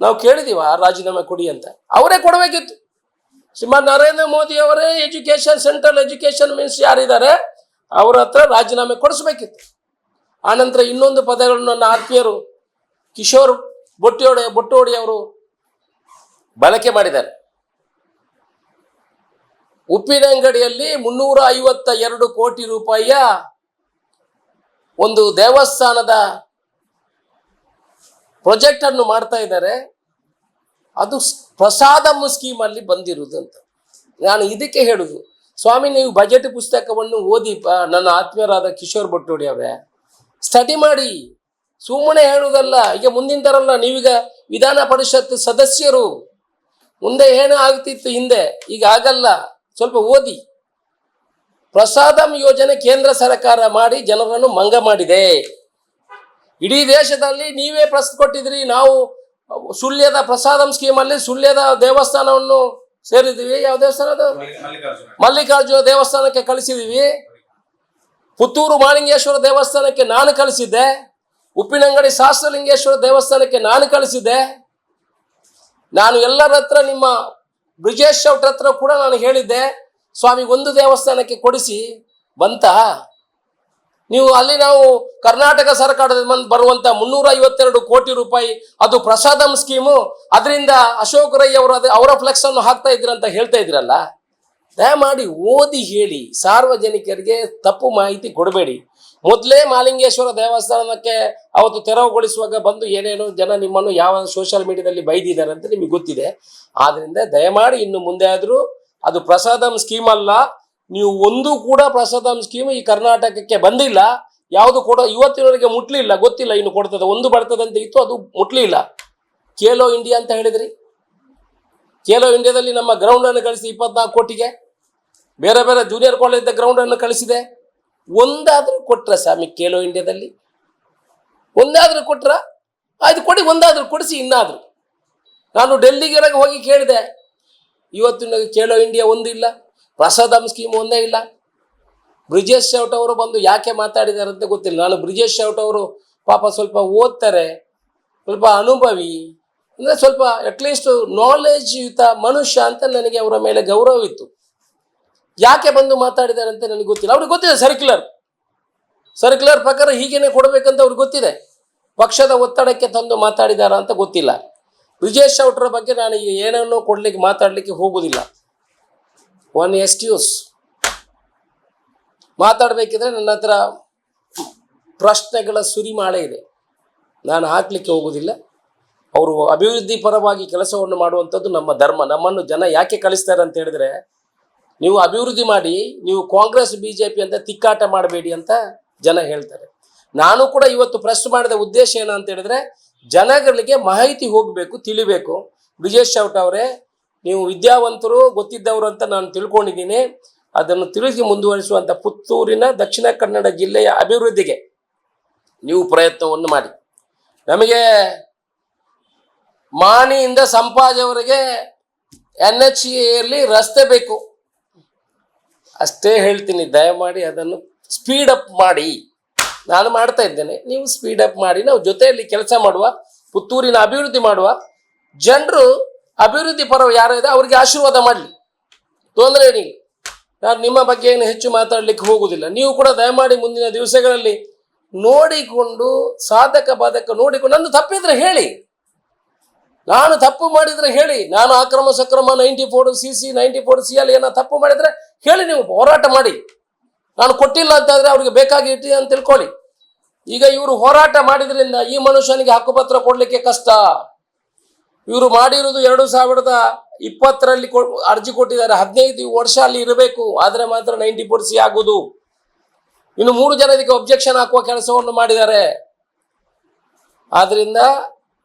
ನಾವು ಕೇಳಿದೀವ ರಾಜೀನಾಮೆ ಕೊಡಿ ಅಂತ? ಅವರೇ ಕೊಡಬೇಕಿತ್ತು. ಶ್ರೀಮಾನ್ ನರೇಂದ್ರ ಮೋದಿ ಅವರೇ ಸೆಂಟ್ರಲ್ ಎಜುಕೇಶನ್ ಮಿನಿಸ್ಟರ್ ಯಾರಿದ್ದಾರೆ ಅವರ ಹತ್ರ ರಾಜೀನಾಮೆ ಕೊಡಿಸ್ಬೇಕಿತ್ತು. ಆನಂತರ ಇನ್ನೊಂದು ಪದಗಳನ್ನು ನನ್ನ ಆತ್ಮೀಯರು ಕಿಶೋರ್ ಬೊಟ್ಟೋಡಿ ಅವರು ಬಳಕೆ ಮಾಡಿದ್ದಾರೆ. ಉಪ್ಪಿನಂಗಡಿಯಲ್ಲಿ 352 ಕೋಟಿ ರೂಪಾಯಿಯ ಒಂದು ದೇವಸ್ಥಾನದ ಪ್ರಾಜೆಕ್ಟ್ ಅನ್ನು ಮಾಡ್ತಾ ಇದ್ದಾರೆ. ಅದು ಪ್ರಸಾದಂ ಸ್ಕೀಮ್ ಅಲ್ಲಿ ಬಂದಿರುವುದು ಅಂತ. ನಾನು ಇದಕ್ಕೆ ಹೇಳುದು, ಸ್ವಾಮಿ, ನೀವು ಬಜೆಟ್ ಪುಸ್ತಕವನ್ನು ಓದಿ, ನನ್ನ ಆತ್ಮೀಯರಾದ ಕಿಶೋರ್ ಬೊಟ್ಟೋಡಿ ಅವರೇ, ಸ್ಟಡಿ ಮಾಡಿ, ಸುಮ್ಮನೆ ಹೇಳುವುದಲ್ಲ. ಈಗ ಮುಂದಿನ ತರಲ್ಲ, ನೀವೀಗ ವಿಧಾನ ಪರಿಷತ್ ಸದಸ್ಯರು. ಮುಂದೆ ಏನೋ ಆಗ್ತಿತ್ತು ಹಿಂದೆ, ಈಗ ಆಗಲ್ಲ. ಸ್ವಲ್ಪ ಓದಿ. ಪ್ರಸಾದಂ ಯೋಜನೆ ಕೇಂದ್ರ ಸರ್ಕಾರ ಮಾಡಿ ಜನರನ್ನು ಮಂಗ ಮಾಡಿದೆ. ಇಡೀ ದೇಶದಲ್ಲಿ ನೀವೇ ಕೊಟ್ಟಿದ್ರಿ. ನಾವು ಸುಳ್ಯದ ಪ್ರಸಾದಂ ಸ್ಕೀಮ್ ಅಲ್ಲಿ ಸುಳ್ಯದ ದೇವಸ್ಥಾನವನ್ನು ಸೇರಿದ್ದೀವಿ. ಯಾವ ದೇವಸ್ಥಾನ ಅದು? ಮಲ್ಲಿಕಾರ್ಜುನ ದೇವಸ್ಥಾನಕ್ಕೆ ಕಳಿಸಿದೀವಿ. ಪುತ್ತೂರು ಮಹಾಲಿಂಗೇಶ್ವರ ದೇವಸ್ಥಾನಕ್ಕೆ ನಾನು ಕಳಿಸಿದ್ದೆ. ಉಪ್ಪಿನಂಗಡಿ ಶಾಸ್ತ್ರಲಿಂಗೇಶ್ವರ ದೇವಸ್ಥಾನಕ್ಕೆ ನಾನು ಕಳಿಸಿದ್ದೆ. ನಾನು ಎಲ್ಲರ ಹತ್ರ, ನಿಮ್ಮ ಬ್ರಿಜೇಶ್ ಶೆಟ್ಟರ್ ಹತ್ರ ಕೂಡ ನಾನು ಹೇಳಿದ್ದೆ, ಸ್ವಾಮಿ ಒಂದು ದೇವಸ್ಥಾನಕ್ಕೆ ಕೊಡಿಸಿ ಬಂತ. ನೀವು ಅಲ್ಲಿ ನಾವು ಕರ್ನಾಟಕ ಸರ್ಕಾರದ ಬರುವಂತ 352 ಕೋಟಿ ರೂಪಾಯಿ ಅದು ಪ್ರಸಾದಂ ಸ್ಕೀಮು, ಅದರಿಂದ ಅಶೋಕ್ ರೈ ಅವರ ಫ್ಲೆಕ್ಸ್ ಅನ್ನು ಹಾಕ್ತಾ ಇದ್ರಂತ ಹೇಳ್ತಾ ಇದ್ರಲ್ಲ. ದಯಮಾಡಿ ಓದಿ ಹೇಳಿ, ಸಾರ್ವಜನಿಕರಿಗೆ ತಪ್ಪು ಮಾಹಿತಿ ಕೊಡಬೇಡಿ. ಮೊದಲೇ ಮಾಲಿಂಗೇಶ್ವರ ದೇವಸ್ಥಾನಕ್ಕೆ ಅವತ್ತು ತೆರವುಗೊಳಿಸುವಾಗ ಬಂದು ಏನೇನು ಜನ ನಿಮ್ಮನ್ನು ಯಾವ ಸೋಷಿಯಲ್ ಮೀಡಿಯಾದಲ್ಲಿ ಬೈದಿದ್ದಾರೆ ಅಂತ ನಿಮಗೆ ಗೊತ್ತಿದೆ. ಆದ್ರಿಂದ ದಯಮಾಡಿ ಇನ್ನು ಮುಂದೆ ಆದರೂ ಅದು ಪ್ರಸಾದಂ ಸ್ಕೀಮ್ ಅಲ್ಲ, ನೀವು ಒಂದು ಕೂಡ ಪ್ರಸಾದಂ ಸ್ಕೀಮ್ ಈ ಕರ್ನಾಟಕಕ್ಕೆ ಬಂದಿಲ್ಲ, ಯಾವುದು ಕೂಡ ಇವತ್ತಿನವರೆಗೆ ಮುಟ್ಲಿಲ್ಲ, ಗೊತ್ತಿಲ್ಲ ಇನ್ನು ಕೊಡ್ತದೆ, ಒಂದು ಬರ್ತದಂತ ಇತ್ತು ಅದು ಮುಟ್ಲಿಲ್ಲ. ಖೇಲೋ ಇಂಡಿಯಾ ಅಂತ ಹೇಳಿದ್ರಿ, ಖೇಲೋ ಇಂಡಿಯಾದಲ್ಲಿ ನಮ್ಮ ಗ್ರೌಂಡ್ ಅನ್ನು ಕಳಿಸಿ 24 ಕೋಟಿಗೆ, ಬೇರೆ ಬೇರೆ ಜೂನಿಯರ್ ಕಾಲೇಜ್ ಗ್ರೌಂಡ್ ಅನ್ನು ಕಳಿಸಿದೆ. ಒಂದಾದ್ರೂ ಕೊಟ್ರ ಸ್ವಾಮಿ ಖೇಲೋ ಇಂಡಿಯಾದಲ್ಲಿ? ಒಂದಾದ್ರೂ ಕೊಟ್ರ? ಆಯ್ತು ಕೊಡಿ, ಒಂದಾದ್ರೂ ಕೊಡಿಸಿ. ಇನ್ನಾದ್ರು ನಾನು ಡೆಲ್ಲಿಗೆ ಹೋಗಿ ಕೇಳಿದೆ, ಇವತ್ತಿನ ಖೇಲೋ ಇಂಡಿಯಾ ಒಂದು ಇಲ್ಲ, ಪ್ರಸಾದಂ ಸ್ಕೀಮ್ ಒಂದೇ ಇಲ್ಲ. ಬ್ರಿಜೇಶ್ ಶೌಟ್ ಅವರು ಬಂದು ಯಾಕೆ ಮಾತಾಡಿದ್ದಾರೆ ಅಂತ ಗೊತ್ತಿಲ್ಲ. ನಾನು ಬ್ರಿಜೇಶ್ ಶೌಟ್ ಅವರು ಪಾಪ ಸ್ವಲ್ಪ ಓದ್ತಾರೆ, ಸ್ವಲ್ಪ ಅನುಭವಿ, ಅಂದರೆ ಸ್ವಲ್ಪ ಅಟ್ಲೀಸ್ಟ್ ನಾಲೆಜ್ ಯುತ ಮನುಷ್ಯ ಅಂತ ನನಗೆ ಅವರ ಮೇಲೆ ಗೌರವ ಇತ್ತು. ಯಾಕೆ ಬಂದು ಮಾತಾಡಿದ್ದಾರೆ ಅಂತ ನನಗೆ ಗೊತ್ತಿಲ್ಲ. ಅವ್ರಿಗೆ ಗೊತ್ತಿದೆ ಸರ್ಕ್ಯುಲರ್ ಪ್ರಕಾರ ಹೀಗೇನೆ ಕೊಡಬೇಕಂತ ಅವ್ರಿಗೆ ಗೊತ್ತಿದೆ. ಪಕ್ಷದ ಒತ್ತಡಕ್ಕೆ ತಂದು ಮಾತಾಡಿದಾರ ಅಂತ ಗೊತ್ತಿಲ್ಲ. ಬ್ರಿಜೇಶ್ ಶೌಟ್ರ ಬಗ್ಗೆ ನಾನು ಈಗ ಏನನ್ನೂ ಕೊಡ್ಲಿಕ್ಕೆ ಮಾತಾಡಲಿಕ್ಕೆ ಹೋಗುವುದಿಲ್ಲ. ಒನ್ ಎಕ್ಸ್ಕ್ಯೂಸ್ ಮಾತಾಡಬೇಕಿದ್ರೆ ನನ್ನ ಹತ್ರ ಪ್ರಶ್ನೆಗಳ ಸುರಿಮಾಳೆ ಇದೆ, ನಾನು ಹಾಕ್ಲಿಕ್ಕೆ ಹೋಗುವುದಿಲ್ಲ. ಅವರು ಅಭಿವೃದ್ಧಿ ಪರವಾಗಿ ಕೆಲಸವನ್ನು ಮಾಡುವಂಥದ್ದು ನಮ್ಮ ಧರ್ಮ. ನಮ್ಮನ್ನು ಜನ ಯಾಕೆ ಕಳಿಸ್ತಾರೆ ಅಂತ ಹೇಳಿದ್ರೆ, ನೀವು ಅಭಿವೃದ್ಧಿ ಮಾಡಿ, ನೀವು ಕಾಂಗ್ರೆಸ್ BJP ಅಂತ ತಿಕ್ಕಾಟ ಮಾಡಬೇಡಿ ಅಂತ ಜನ ಹೇಳ್ತಾರೆ. ನಾನು ಕೂಡ ಇವತ್ತು ಪ್ರೆಸ್ ಮಾಡಿದ ಉದ್ದೇಶ ಏನು ಅಂತ ಹೇಳಿದ್ರೆ, ಜನಗಳಿಗೆ ಮಾಹಿತಿ ಹೋಗಬೇಕು, ತಿಳಿಬೇಕು. ಬ್ರಿಜೇಶ್ ಶೌಟ್ ಅವರೇ, ನೀವು ವಿದ್ಯಾವಂತರು, ಗೊತ್ತಿದ್ದವರು ಅಂತ ನಾನು ತಿಳ್ಕೊಂಡಿದ್ದೀನಿ. ಅದನ್ನು ತಿಳಿಸಿ ಮುಂದುವರಿಸುವಂಥ ಪುತ್ತೂರಿನ ದಕ್ಷಿಣ ಕನ್ನಡ ಜಿಲ್ಲೆಯ ಅಭಿವೃದ್ಧಿಗೆ ನೀವು ಪ್ರಯತ್ನವನ್ನು ಮಾಡಿ. ನಮಗೆ ಮಾಣಿಯಿಂದ ಸಂಪಾಜವರೆಗೆ NHAಯಲ್ಲಿ ರಸ್ತೆ ಬೇಕು, ಅಷ್ಟೇ ಹೇಳ್ತೀನಿ. ದಯಮಾಡಿ ಅದನ್ನು ಸ್ಪೀಡಪ್ ಮಾಡಿ. ನಾನು ಮಾಡ್ತಾ ಇದ್ದೇನೆ, ನೀವು ಸ್ಪೀಡಪ್ ಮಾಡಿ. ನಾವು ಜೊತೆಯಲ್ಲಿ ಕೆಲಸ ಮಾಡುವ, ಪುತ್ತೂರಿನ ಅಭಿವೃದ್ಧಿ ಮಾಡುವ. ಜನರು ಅಭಿವೃದ್ಧಿ ಪರ ಯಾರು ಇದೆ ಅವರಿಗೆ ಆಶೀರ್ವಾದ ಮಾಡಲಿ, ತೊಂದರೆ ಏನಿಲ್ಲ. ನಾನು ನಿಮ್ಮ ಬಗ್ಗೆ ಏನು ಹೆಚ್ಚು ಮಾತಾಡಲಿಕ್ಕೆ ಹೋಗುವುದಿಲ್ಲ. ನೀವು ಕೂಡ ದಯಮಾಡಿ ಮುಂದಿನ ದಿವಸಗಳಲ್ಲಿ ನೋಡಿಕೊಂಡು, ಸಾಧಕ ಬಾಧಕ ನೋಡಿಕೊಂಡು, ನಂದು ತಪ್ಪಿದ್ರೆ ಹೇಳಿ, ನಾನು ತಪ್ಪು ಮಾಡಿದರೆ ಹೇಳಿ. ನಾನು ಅಕ್ರಮ ಸಕ್ರಮ 94CC 94C ಅಲ್ಲಿ ಏನೋ ತಪ್ಪು ಮಾಡಿದರೆ ಹೇಳಿ, ನೀವು ಹೋರಾಟ ಮಾಡಿ. ನಾನು ಕೊಟ್ಟಿಲ್ಲ ಅಂತಾದರೆ ಅವ್ರಿಗೆ ಬೇಕಾಗಿ ಇಟ್ಟಿ ಅಂತ ತಿಳ್ಕೊಳ್ಳಿ. ಈಗ ಇವರು ಹೋರಾಟ ಮಾಡಿದ್ರಿಂದ ಈ ಮನುಷ್ಯನಿಗೆ ಹಕ್ಕುಪತ್ರ ಕೊಡಲಿಕ್ಕೆ ಕಷ್ಟ. ಇವರು ಮಾಡಿರುವುದು 2020ರಲ್ಲಿ ಅರ್ಜಿ ಕೊಟ್ಟಿದ್ದಾರೆ, 15 ವರ್ಷ ಅಲ್ಲಿ ಇರಬೇಕು, ಆದರೆ ಮಾತ್ರ 94C ಆಗುವುದು. ಇನ್ನು 3 ಜನ ಇದಕ್ಕೆ ಒಬ್ಜೆಕ್ಷನ್ ಹಾಕುವ ಕೆಲಸವನ್ನು ಮಾಡಿದ್ದಾರೆ. ಆದ್ರಿಂದ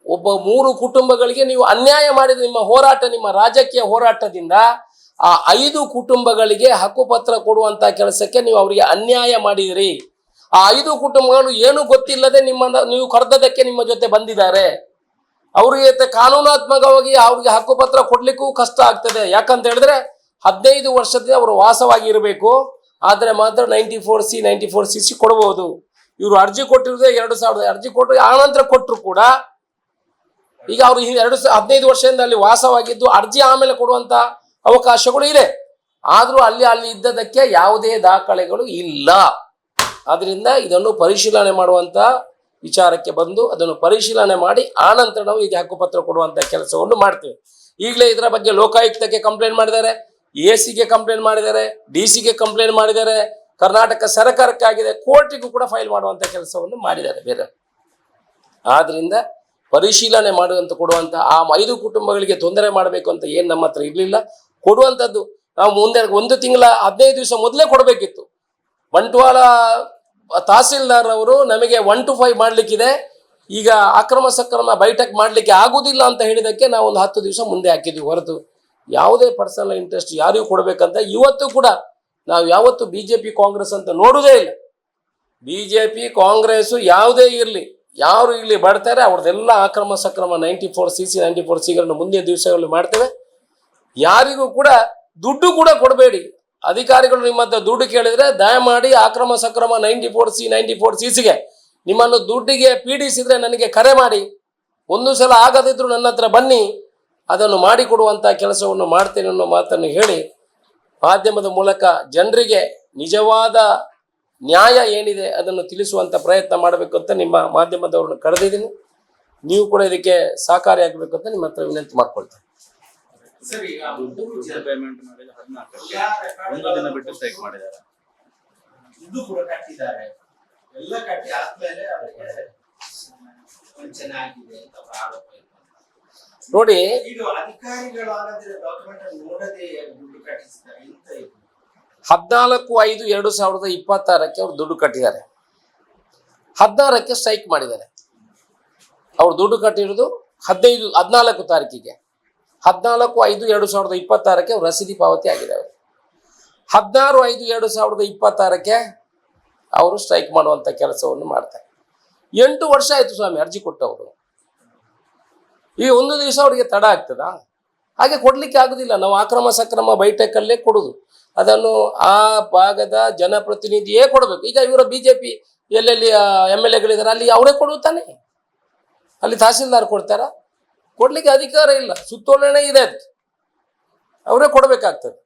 ಒಬ್ಬ 3 ಕುಟುಂಬಗಳಿಗೆ ನೀವು ಅನ್ಯಾಯ ಮಾಡಿದ ನಿಮ್ಮ ಹೋರಾಟ, ನಿಮ್ಮ ರಾಜಕೀಯ ಹೋರಾಟದಿಂದ ಆ 5 ಕುಟುಂಬಗಳಿಗೆ ಹಕ್ಕುಪತ್ರ ಕೊಡುವಂತ ಕೆಲಸಕ್ಕೆ ನೀವು ಅವರಿಗೆ ಅನ್ಯಾಯ ಮಾಡಿದಿರಿ. ಆ 5 ಕುಟುಂಬಗಳು ಏನು ಗೊತ್ತಿಲ್ಲದೆ ನೀವು ಕರೆದದಕ್ಕೆ ನಿಮ್ಮ ಜೊತೆ ಬಂದಿದ್ದಾರೆ. ಅವರಿಗೆ ಕಾನೂನಾತ್ಮಕವಾಗಿ ಅವ್ರಿಗೆ ಹಕ್ಕುಪತ್ರ ಕೊಡ್ಲಿಕ್ಕೂ ಕಷ್ಟ ಆಗ್ತದೆ. ಯಾಕಂತ ಹೇಳಿದ್ರೆ 15 ವರ್ಷದಿಂದ ಅವರು ವಾಸವಾಗಿ ಇರಬೇಕು, ಆದ್ರೆ ಮಾತ್ರ 94C 94CC ಕೊಡಬಹುದು. ಇವರು ಅರ್ಜಿ ಕೊಟ್ಟಿರೋದೇ 2000 ಅರ್ಜಿ ಕೊಟ್ಟರು, ಆನಂತರ ಕೊಟ್ಟರು ಕೂಡ ಈಗ ಅವರು 15 ವರ್ಷದಿಂದ ಅಲ್ಲಿ ವಾಸವಾಗಿದ್ದು ಅರ್ಜಿ ಆಮೇಲೆ ಕೊಡುವಂತ ಅವಕಾಶಗಳು ಇದೆ. ಆದ್ರೂ ಅಲ್ಲಿ ಇದ್ದದಕ್ಕೆ ಯಾವುದೇ ದಾಖಲೆಗಳು ಇಲ್ಲ. ಆದ್ರಿಂದ ಇದನ್ನು ಪರಿಶೀಲನೆ ಮಾಡುವಂತ ವಿಚಾರಕ್ಕೆ ಬಂದು ಅದನ್ನು ಪರಿಶೀಲನೆ ಮಾಡಿ ಆನಂತರ ನಾವು ಈಗ ಹಕ್ಕುಪತ್ರ ಕೊಡುವಂತ ಕೆಲಸವನ್ನು ಮಾಡ್ತೇವೆ. ಈಗಲೇ ಇದರ ಬಗ್ಗೆ ಲೋಕಾಯುಕ್ತಕ್ಕೆ ಕಂಪ್ಲೇಂಟ್ ಮಾಡಿದ್ದಾರೆ, AC ಗೆ ಕಂಪ್ಲೇಂಟ್ ಮಾಡಿದ್ದಾರೆ, DC ಗೆ ಕಂಪ್ಲೇಂಟ್ ಮಾಡಿದ್ದಾರೆ, ಕರ್ನಾಟಕ ಸರ್ಕಾರಕ್ಕಾಗಿದೆ, ಕೋರ್ಟಿಗೂ ಕೂಡ ಫೈಲ್ ಮಾಡುವಂತ ಕೆಲಸವನ್ನು ಮಾಡಿದ್ದಾರೆ ಬೇರೆ. ಆದ್ರಿಂದ ಪರಿಶೀಲನೆ ಮಾಡುವಂತ ಕೊಡುವಂತ ಆ 5 ಕುಟುಂಬಗಳಿಗೆ ತೊಂದರೆ ಮಾಡಬೇಕು ಅಂತ ಏನು ನಮ್ಮ ಹತ್ರ ಇರಲಿಲ್ಲ. ಕೊಡುವಂಥದ್ದು ನಾವು ಮುಂದೆ 1 ತಿಂಗಳ 15 ದಿವಸ ಮೊದಲೇ ಕೊಡಬೇಕಿತ್ತು. ಬಂಟ್ವಾಳ ತಹಸೀಲ್ದಾರ್ ಅವರು ನಮಗೆ 1 to 5 ಮಾಡ್ಲಿಕ್ಕಿದೆ, ಈಗ ಅಕ್ರಮ ಸಕ್ರಮ ಬೈಠಕ್ ಮಾಡ್ಲಿಕ್ಕೆ ಆಗುದಿಲ್ಲ ಅಂತ ಹೇಳಿದಕ್ಕೆ ನಾವು ಒಂದು 10 ದಿವಸ ಮುಂದೆ ಹಾಕಿದ್ವಿ. ಹೊರತು ಯಾವುದೇ ಪರ್ಸನಲ್ ಇಂಟ್ರೆಸ್ಟ್ ಯಾರಿಗೂ ಕೊಡಬೇಕಂತ ಇವತ್ತು ಕೂಡ ನಾವು ಯಾವತ್ತು BJP ಕಾಂಗ್ರೆಸ್ ಅಂತ ನೋಡುವುದೇ ಇಲ್ಲ. BJP ಕಾಂಗ್ರೆಸ್ ಯಾವುದೇ ಇರಲಿ, ಯಾರು ಇಲ್ಲಿ ಬರ್ತಾರೆ ಅವ್ರದ್ದೆಲ್ಲ ಅಕ್ರಮ ಸಕ್ರಮ 94CC 94Cಗಳನ್ನು ಮುಂದಿನ ದಿವಸಗಳಲ್ಲಿ ಮಾಡ್ತೇವೆ. ಯಾರಿಗೂ ಕೂಡ ದುಡ್ಡು ಕೂಡ ಕೊಡಬೇಡಿ. ಅಧಿಕಾರಿಗಳು ನಿಮ್ಮ ಹತ್ರ ದುಡ್ಡು ಕೇಳಿದ್ರೆ ದಯಮಾಡಿ ಅಕ್ರಮ ಸಕ್ರಮ 94C 94CCಗೆ ನಿಮ್ಮನ್ನು ದುಡ್ಡಿಗೆ ಪೀಡಿಸಿದ್ರೆ ನನಗೆ ಕರೆ ಮಾಡಿ, ಒಂದು ಸಲ ಆಗದಿದ್ರು ನನ್ನ ಹತ್ರ ಬನ್ನಿ, ಅದನ್ನು ಮಾಡಿಕೊಡುವಂಥ ಕೆಲಸವನ್ನು ಮಾಡ್ತೇನೆ ಅನ್ನೋ ಮಾತನ್ನು ಹೇಳಿ ಮಾಧ್ಯಮದ ಮೂಲಕ ಜನರಿಗೆ ನಿಜವಾದ ನ್ಯಾಯ ಏನಿದೆ ಅದನ್ನು ತಿಳಿಸುವಂಥ ಪ್ರಯತ್ನ ಮಾಡಬೇಕು ಅಂತ ನಿಮ್ಮ ಮಾಧ್ಯಮದವ್ರನ್ನ ಕರೆದಿದ್ದೀನಿ. ನೀವು ಕೂಡ ಇದಕ್ಕೆ ಸಹಕಾರಿಯಾಗಬೇಕು ಅಂತ ನಿಮ್ಮ ಹತ್ರ ವಿನಂತಿ ಮಾಡ್ಕೊಳ್ತೇನೆ.
ಪೇಮೆಂಟ್ ಮಾಡಿದ 14 ಒಂದು ದಿನ ಬಿಟ್ಟು ಸ್ಟ್ರೈಕ್ ಮಾಡಿದ್ದಾರೆ. ಎಲ್ಲ ಕಟ್ಟಿ ಆದ್ಮೇಲೆ ಅವರಿಗೆ ವಂಚನೆ ಆಗಿದೆ ಅಂತ ಆರೋಪ ಇದೆ.
ನೋಡಿ,
ಈಗ ಅಧಿಕಾರಿಗಳು ಹಾಗಾದ್ರೆ ಡಾಕ್ಯುಮೆಂಟ್ ನೋಡದೆ ದುಡ್ಡು ಕಟ್ಟಿಸ್ತಾರೆ ಅಂತ ಇದೆ.
14/5/2026 ಅವ್ರು ದುಡ್ಡು ಕಟ್ಟಿದ್ದಾರೆ. 16ಕ್ಕೆ ಸ್ಟ್ರೈಕ್ ಮಾಡಿದ್ದಾರೆ. ಅವ್ರು ದುಡ್ಡು ಕಟ್ಟಿರೋದು 14 ತಾರೀಕಿಗೆ. 14/5/2026 ಅವ್ರು ರಸೀದಿ ಪಾವತಿ ಆಗಿದ್ದಾವೆ. 16/5/2026 ಅವರು ಸ್ಟ್ರೈಕ್ ಮಾಡುವಂತ ಕೆಲಸವನ್ನು ಮಾಡ್ತಾರೆ. 8 ವರ್ಷ ಆಯ್ತು ಸ್ವಾಮಿ ಅರ್ಜಿ ಕೊಟ್ಟವರು. ಈ ಒಂದು ದಿವಸ ಅವರಿಗೆ ತಡ ಆಗ್ತದಾ? ಹಾಗೆ ಕೊಡ್ಲಿಕ್ಕೆ ಆಗುದಿಲ್ಲ. ನಾವು ಅಕ್ರಮ ಸಕ್ರಮ ಬೈಟೆಕಲ್ಲೇ ಕೊಡುದು. ಅದನ್ನು ಆ ಭಾಗದ ಜನಪ್ರತಿನಿಧಿಯೇ ಕೊಡಬೇಕು. ಈಗ ಇವರ ಬಿಜೆಪಿ ಎಲ್ಲೆಲ್ಲಿ MLA-ಗಳಿದ್ದಾರೆ ಅಲ್ಲಿ ಅವರೇ ಕೊಡುತ್ತಾನೆ. ಅಲ್ಲಿ ತಹಸೀಲ್ದಾರ್ ಕೊಡ್ತಾರ? ಕೊಡ್ಲಿಕ್ಕೆ ಅಧಿಕಾರ ಇಲ್ಲ. ಸುತ್ತೋಲನೆ ಇದೆ, ಅವರೇ ಕೊಡಬೇಕಾಗ್ತದೆ.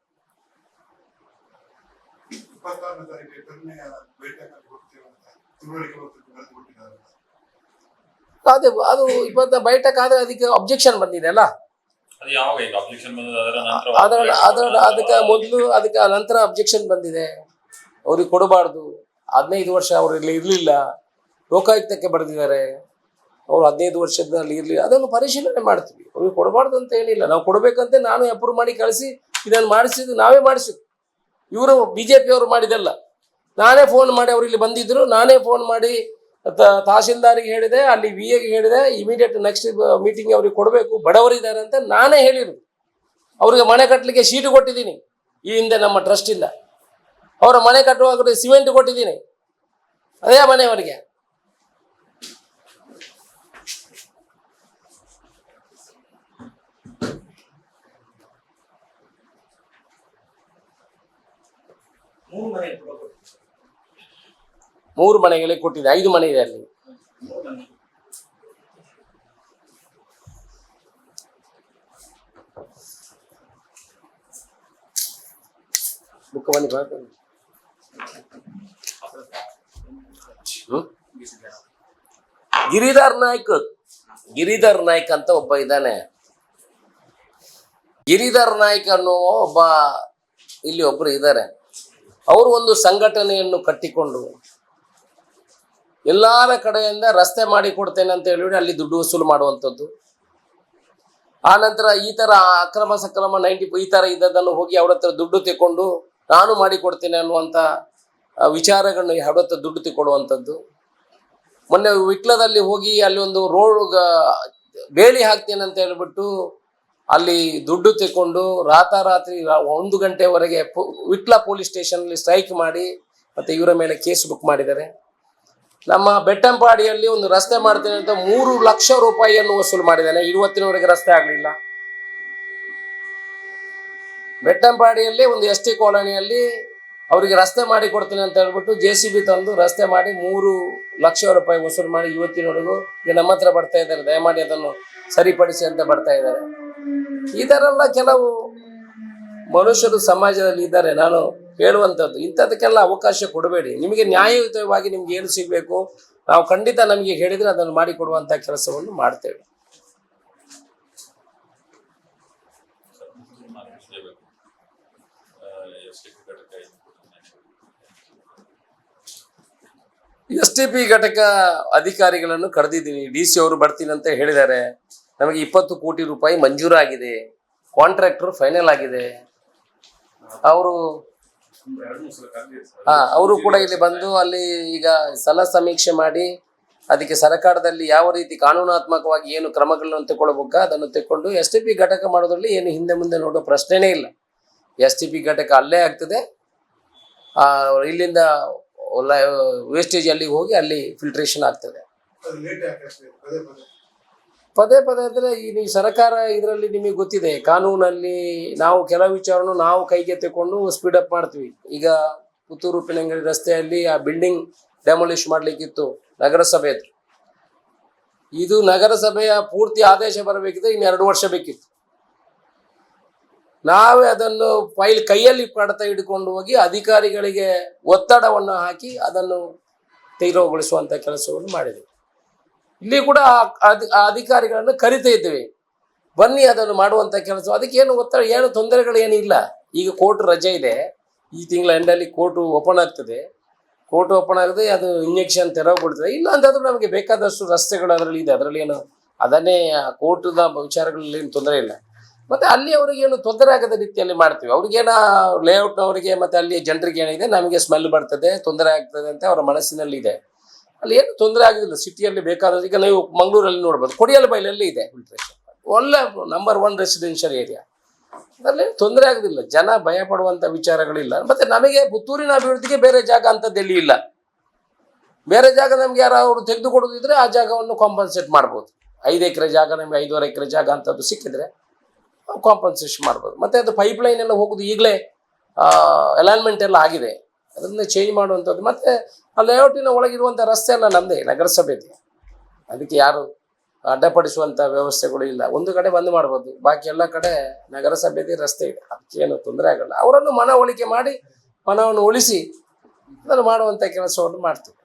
ಅದೇ ಅದು 20 ಬೈಠಕ್ ಆದ್ರೆ ಅದಕ್ಕೆ ಅಬ್ಜೆಕ್ಷನ್ ಬಂದಿದೆ ಅಲ್ಲ. ಅದಕ್ಕೆ ಮೊದಲು ಅದಕ್ಕೆ ನಂತರ ಅಬ್ಜೆಕ್ಷನ್ ಬಂದಿದೆ. ಅವ್ರಿಗೆ ಕೊಡಬಾರ್ದು. 15 ವರ್ಷ ಅವರು ಇಲ್ಲಿ ಇರ್ಲಿಲ್ಲ. ಲೋಕಾಯುಕ್ತಕ್ಕೆ ಬರೆದಿದ್ದಾರೆ. ಅವ್ರು 15 ವರ್ಷದಲ್ಲಿ ಇರ್ಲಿ, ಅದನ್ನು ಪರಿಶೀಲನೆ ಮಾಡ್ತೀವಿ. ಅವ್ರಿಗೆ ಕೊಡಬಾರ್ದು ಅಂತ ಏನಿಲ್ಲ. ನಾವು ಕೊಡಬೇಕಂತ ನಾನು ಅಪ್ರೂವ್ ಮಾಡಿ ಕಳಿಸಿ ಇದನ್ನು ಮಾಡಿಸಿದ್ದು ನಾವೇ ಮಾಡಿಸಿದ್ದು. ಇವರು BJP ಅವರು ಮಾಡಿದಲ್ಲ. ನಾನೇ ಫೋನ್ ಮಾಡಿ ಅವ್ರು ಇಲ್ಲಿ ಬಂದಿದ್ರು. ನಾನೇ ಫೋನ್ ಮಾಡಿ ತಹಸೀಲ್ದಾರಿಗೆ ಹೇಳಿದೆ, ಅಲ್ಲಿ VA-ಗೆ ಹೇಳಿದೆ, ಇಮಿಡಿಯೇಟ್ ನೆಕ್ಸ್ಟ್ ಮೀಟಿಂಗ್ ಅವ್ರಿಗೆ ಕೊಡಬೇಕು, ಬಡವರಿದ್ದಾರೆ ಅಂತ ನಾನೇ ಹೇಳಿರು. ಅವ್ರಿಗೆ ಮನೆ ಕಟ್ಟಲಿಕ್ಕೆ ಶೀಟು ಕೊಟ್ಟಿದ್ದೀನಿ ಈ ಹಿಂದೆ ನಮ್ಮ ಟ್ರಸ್ಟಿಂದ. ಅವರ ಮನೆ ಕಟ್ಟುವಾಗ ಸಿಮೆಂಟ್ ಕೊಟ್ಟಿದ್ದೀನಿ, ಅದೇ ಮನೆಯವರಿಗೆ. ಮೂರು ಮನೆಗಳಿಗೆ ಕೊಟ್ಟಿದೆ. 5 ಮನೆ ಇದೆ ಅಲ್ಲಿ. ಗಿರಿಧರ್ ನಾಯ್ಕ್ ಅಂತ ಒಬ್ಬ ಇದ್ದಾನೆ. ಗಿರಿಧರ್ ನಾಯ್ಕ್ ಅನ್ನೋ ಒಬ್ಬ ಇಲ್ಲಿ ಒಬ್ರು ಇದ್ದಾರೆ. ಅವರು ಒಂದು ಸಂಘಟನೆಯನ್ನು ಕಟ್ಟಿಕೊಂಡು ಎಲ್ಲಾರ ಕಡೆಯಿಂದ ರಸ್ತೆ ಮಾಡಿ ಕೊಡ್ತೇನೆ ಅಂತ ಹೇಳಿ ಅಲ್ಲಿ ದುಡ್ಡು ವಸೂಲು ಮಾಡುವಂಥದ್ದು. ಆ ನಂತರ ಈ ತರ ಅಕ್ರಮ ಸಕ್ರಮ 90 ಈ ತರ ಇದ್ದದನ್ನು ಹೋಗಿ ಅವ್ರ ಹತ್ರ ದುಡ್ಡು ತೆಕ್ಕೊಂಡು ನಾನು ಮಾಡಿ ಕೊಡ್ತೇನೆ ಅನ್ನುವಂಥ ವಿಚಾರಗಳನ್ನು ಅವ್ರ ಹತ್ರ ದುಡ್ಡು ತೆಕ್ಕೊಳ್ಳುವಂಥದ್ದು. ಮೊನ್ನೆ ವಿಟ್ಲದಲ್ಲಿ ಹೋಗಿ ಅಲ್ಲಿ ಒಂದು ರೋಡ್ ಬೇಲಿ ಹಾಕ್ತೇನೆ ಅಂತ ಹೇಳ್ಬಿಟ್ಟು ಅಲ್ಲಿ ದುಡ್ಡು ತೆಕ್ಕೊಂಡು ರಾತ್ರಿ 1 ಗಂಟೆವರೆಗೆ ವಿಟ್ಲ ಪೊಲೀಸ್ ಸ್ಟೇಷನ್ಲಿ ಸ್ಟ್ರೈಕ್ ಮಾಡಿ ಮತ್ತೆ ಇವರ ಮೇಲೆ ಕೇಸ್ ಬುಕ್ ಮಾಡಿದ್ದಾರೆ. ನಮ್ಮ ಬೆಟ್ಟಂಪಾಡಿಯಲ್ಲಿ ಒಂದು ರಸ್ತೆ ಮಾಡ್ತೇನೆ ಅಂತ 3 ಲಕ್ಷ ರೂಪಾಯಿಯನ್ನು ವಸೂಲು ಮಾಡಿದ್ದಾನೆ. ಇವತ್ತಿನವರೆಗೆ ರಸ್ತೆ ಆಗಲಿಲ್ಲ. ಬೆಟ್ಟಂಪಾಡಿಯಲ್ಲಿ ಒಂದು ST ಕಾಲೋನಿಯಲ್ಲಿ ಅವರಿಗೆ ರಸ್ತೆ ಮಾಡಿ ಕೊಡ್ತೇನೆ ಅಂತ ಹೇಳ್ಬಿಟ್ಟು JCB ತಂದು ರಸ್ತೆ ಮಾಡಿ 3 ಲಕ್ಷ ರೂಪಾಯಿ ವಸೂಲು ಮಾಡಿ ಇವತ್ತಿನವರೆಗೂ ಈಗ ನಮ್ಮ ಹತ್ರ ಬರ್ತಾ ಇದ್ದಾರೆ. ದಯಮಾಡಿ ಅದನ್ನು ಸರಿಪಡಿಸಿ ಅಂತ ಬರ್ತಾ ಇದ್ದಾರೆ. ಈ ಥರ ಎಲ್ಲ ಕೆಲವು ಮನುಷ್ಯರು ಸಮಾಜದಲ್ಲಿ ಇದ್ದಾರೆ. ನಾನು ಹೇಳುವಂಥದ್ದು, ಇಂಥದಕ್ಕೆಲ್ಲ ಅವಕಾಶ ಕೊಡಬೇಡಿ. ನಿಮಗೆ ನ್ಯಾಯಯುತವಾಗಿ ನಿಮ್ಗೆ ಏನು ಸಿಗಬೇಕು ನಾವು ಖಂಡಿತ ನಮಗೆ ಹೇಳಿದ್ರೆ ಅದನ್ನು ಮಾಡಿಕೊಡುವಂಥ ಕೆಲಸವನ್ನು ಮಾಡ್ತೇವೆ. STP ಘಟಕ ಅಧಿಕಾರಿಗಳನ್ನು ಕರೆದಿದ್ದೀನಿ. DC ಅವರು ಬರ್ತೀನಿ ಅಂತ ಹೇಳಿದ್ದಾರೆ. ನಮಗೆ 20 ಕೋಟಿ ರೂಪಾಯಿ ಮಂಜೂರಾಗಿದೆ. ಕಾಂಟ್ರಾಕ್ಟರ್ ಫೈನಲ್ ಆಗಿದೆ. ಅವರು ಕೂಡ ಇಲ್ಲಿ ಬಂದು ಅಲ್ಲಿ ಈಗ ಸ್ಥಳ ಸಮೀಕ್ಷೆ ಮಾಡಿ ಅದಕ್ಕೆ ಸರ್ಕಾರದಲ್ಲಿ ಯಾವ ರೀತಿ ಕಾನೂನಾತ್ಮಕವಾಗಿ ಏನು ಕ್ರಮಗಳನ್ನು ತಗೊಳ್ಬೇಕಾ ಅದನ್ನು ತಗೊಂಡು STP ಘಟಕ ಮಾಡೋದ್ರಲ್ಲಿ ಏನು ಹಿಂದೆ ಮುಂದೆ ನೋಡೋ ಪ್ರಶ್ನೆನೇ ಇಲ್ಲ. STP ಘಟಕ ಅಲ್ಲೇ ಆಗ್ತದೆ. ಇಲ್ಲಿಂದ ವೇಸ್ಟೇಜ್ ಅಲ್ಲಿಗೆ ಹೋಗಿ ಅಲ್ಲಿ ಫಿಲ್ಟ್ರೇಷನ್ ಆಗ್ತದೆ. ಪದೇ ಅಂದ್ರೆ ಈ ಸರ್ಕಾರ ಇದರಲ್ಲಿ ನಿಮಗೆ ಗೊತ್ತಿದೆ, ಕಾನೂನಲ್ಲಿ ನಾವು ಕೆಲವು ವಿಚಾರವನ್ನು ನಾವು ಕೈಗೆ ತಗೊಂಡು ಸ್ಪೀಡ್ ಅಪ್ ಮಾಡ್ತೀವಿ. ಈಗ ಪುತ್ತೂರು ಉಪ್ಪಿನಂಗಡಿ ರಸ್ತೆಯಲ್ಲಿ ಆ ಬಿಲ್ಡಿಂಗ್ ಡೆಮೊಲಿಷ್ ಮಾಡ್ಲಿಕ್ಕಿತ್ತು ನಗರಸಭೆದು. ಇದು ನಗರಸಭೆಯ ಪೂರ್ತಿ ಆದೇಶ ಬರಬೇಕಿದ್ರೆ ಇನ್ನು 2 ವರ್ಷ ಬೇಕಿತ್ತು. ನಾವೇ ಅದನ್ನು ಫೈಲ್ ಕೈಯಲ್ಲಿ ಕಡತ ಹಿಡ್ಕೊಂಡು ಹೋಗಿ ಅಧಿಕಾರಿಗಳಿಗೆ ಒತ್ತಡವನ್ನು ಹಾಕಿ ಅದನ್ನು ತೆರವುಗೊಳಿಸುವಂತ ಕೆಲಸವನ್ನು ಮಾಡಿದ್ವಿ. ಇಲ್ಲಿ ಕೂಡ ಅಧಿಕಾರಿಗಳನ್ನು ಕರಿತಾ ಇದ್ದೇವೆ, ಬನ್ನಿ ಅದನ್ನು ಮಾಡುವಂತ ಕೆಲಸ. ಅದಕ್ಕೇನು ಒತ್ತಡ, ಏನು ತೊಂದರೆಗಳು ಏನಿಲ್ಲ. ಈಗ ಕೋರ್ಟ್ ರಜೆ ಇದೆ. ಈ ತಿಂಗಳ ಎಂಡಲ್ಲಿ ಕೋರ್ಟ್ ಓಪನ್ ಆಗ್ತದೆ. ಕೋರ್ಟ್ ಓಪನ್ ಆಗಿದೆ, ಅದು ಇಂಜೆಕ್ಷನ್ ತೆರವುಗೊಳ್ತದೆ. ಇಲ್ಲ ಅಂತಂದ್ರೆ ನಮಗೆ ಬೇಕಾದಷ್ಟು ರಸ್ತೆಗಳು ಅದರಲ್ಲಿ ಇದೆ, ಅದರಲ್ಲಿ ಏನು ಅದನ್ನೇ ಕೋರ್ಟ್ದ ವಿಚಾರಗಳಲ್ಲಿ ಏನು ತೊಂದರೆ ಇಲ್ಲ. ಮತ್ತೆ ಅಲ್ಲಿ ಅವರಿಗೆ ಏನು ತೊಂದರೆ ಆಗದ ರೀತಿಯಲ್ಲಿ ಮಾಡ್ತೀವಿ. ಅವ್ರಿಗೇನ ಲೇಔಟ್ನವರಿಗೆ ಮತ್ತೆ ಅಲ್ಲಿ ಜನರಿಗೆ ಏನಿದೆ, ನಮಗೆ ಸ್ಮೆಲ್ ಬರ್ತದೆ, ತೊಂದರೆ ಆಗ್ತದೆ ಅಂತ ಅವರ ಮನಸ್ಸಿನಲ್ಲಿ ಇದೆ. ಅಲ್ಲಿ ಏನು ತೊಂದರೆ ಆಗೋದಿಲ್ಲ. ಸಿಟಿಯಲ್ಲಿ ಬೇಕಾದ್ರೆ ಈಗ ನೀವು ಮಂಗಳೂರಲ್ಲಿ ನೋಡ್ಬೋದು, ಕೊಡಿಯಲ್ ಬೈಲಲ್ಲಿ ಇದೆ ಫಿಲ್ಟ್ರೇಷನ್, ಒಳ್ಳೆ ನಂಬರ್ 1 ರೆಸಿಡೆನ್ಷಿಯಲ್ ಏರಿಯಾ. ಅದರಲ್ಲಿ ತೊಂದರೆ ಆಗೋದಿಲ್ಲ, ಜನ ಭಯ ಪಡುವಂಥ ವಿಚಾರಗಳಿಲ್ಲ. ಮತ್ತೆ ನಮಗೆ ಪುತ್ತೂರಿನ ಅಭಿವೃದ್ಧಿಗೆ ಬೇರೆ ಜಾಗ ಅಂತದ್ದೆಲ್ಲಿ ಇಲ್ಲ. ಬೇರೆ ಜಾಗ ನಮ್ಗೆ ಯಾರು ತೆಗೆದುಕೊಡೋದಿದ್ರೆ ಆ ಜಾಗವನ್ನು ಕಾಂಪನ್ಸೇಟ್ ಮಾಡ್ಬೋದು. 5 ಎಕರೆ ಜಾಗ ನಮಗೆ 5.5 ಎಕರೆ ಜಾಗ ಅಂತದ್ದು ಸಿಕ್ಕಿದ್ರೆ ಕಾಂಪನ್ಸೇಷನ್ ಮಾಡ್ಬೋದು. ಮತ್ತೆ ಅದು ಪೈಪ್ಲೈನ್ ಎಲ್ಲ ಹೋಗೋದು ಈಗಲೇ ಅಲೈನ್ಮೆಂಟ್ ಎಲ್ಲ ಆಗಿದೆ, ಅದನ್ನ ಚೇಂಜ್ ಮಾಡುವಂಥದ್ದು. ಮತ್ತೆ ಆ ಲೇಔಟಿನ ಒಳಗಿರುವಂಥ ರಸ್ತೆ ಎಲ್ಲ ನಮ್ಮದೇ, ನಗರಸಭೆದೆ. ಅದಕ್ಕೆ ಯಾರು ಅಡ್ಡಪಡಿಸುವಂಥ ವ್ಯವಸ್ಥೆಗಳು ಇಲ್ಲ. ಒಂದು ಕಡೆ ಬಂದ್ ಮಾಡ್ಬೋದು, ಬಾಕಿ ಎಲ್ಲ ಕಡೆ ನಗರಸಭೆದೇ ರಸ್ತೆ ಇದೆ, ಅದಕ್ಕೇನು ತೊಂದರೆ ಆಗಲ್ಲ. ಅವರನ್ನು ಮನವೊಲಿಕೆ ಮಾಡಿ ಮನವನ್ನು ಉಳಿಸಿ ಅದನ್ನು ಮಾಡುವಂಥ ಕೆಲಸವನ್ನು ಮಾಡ್ತೀವಿ.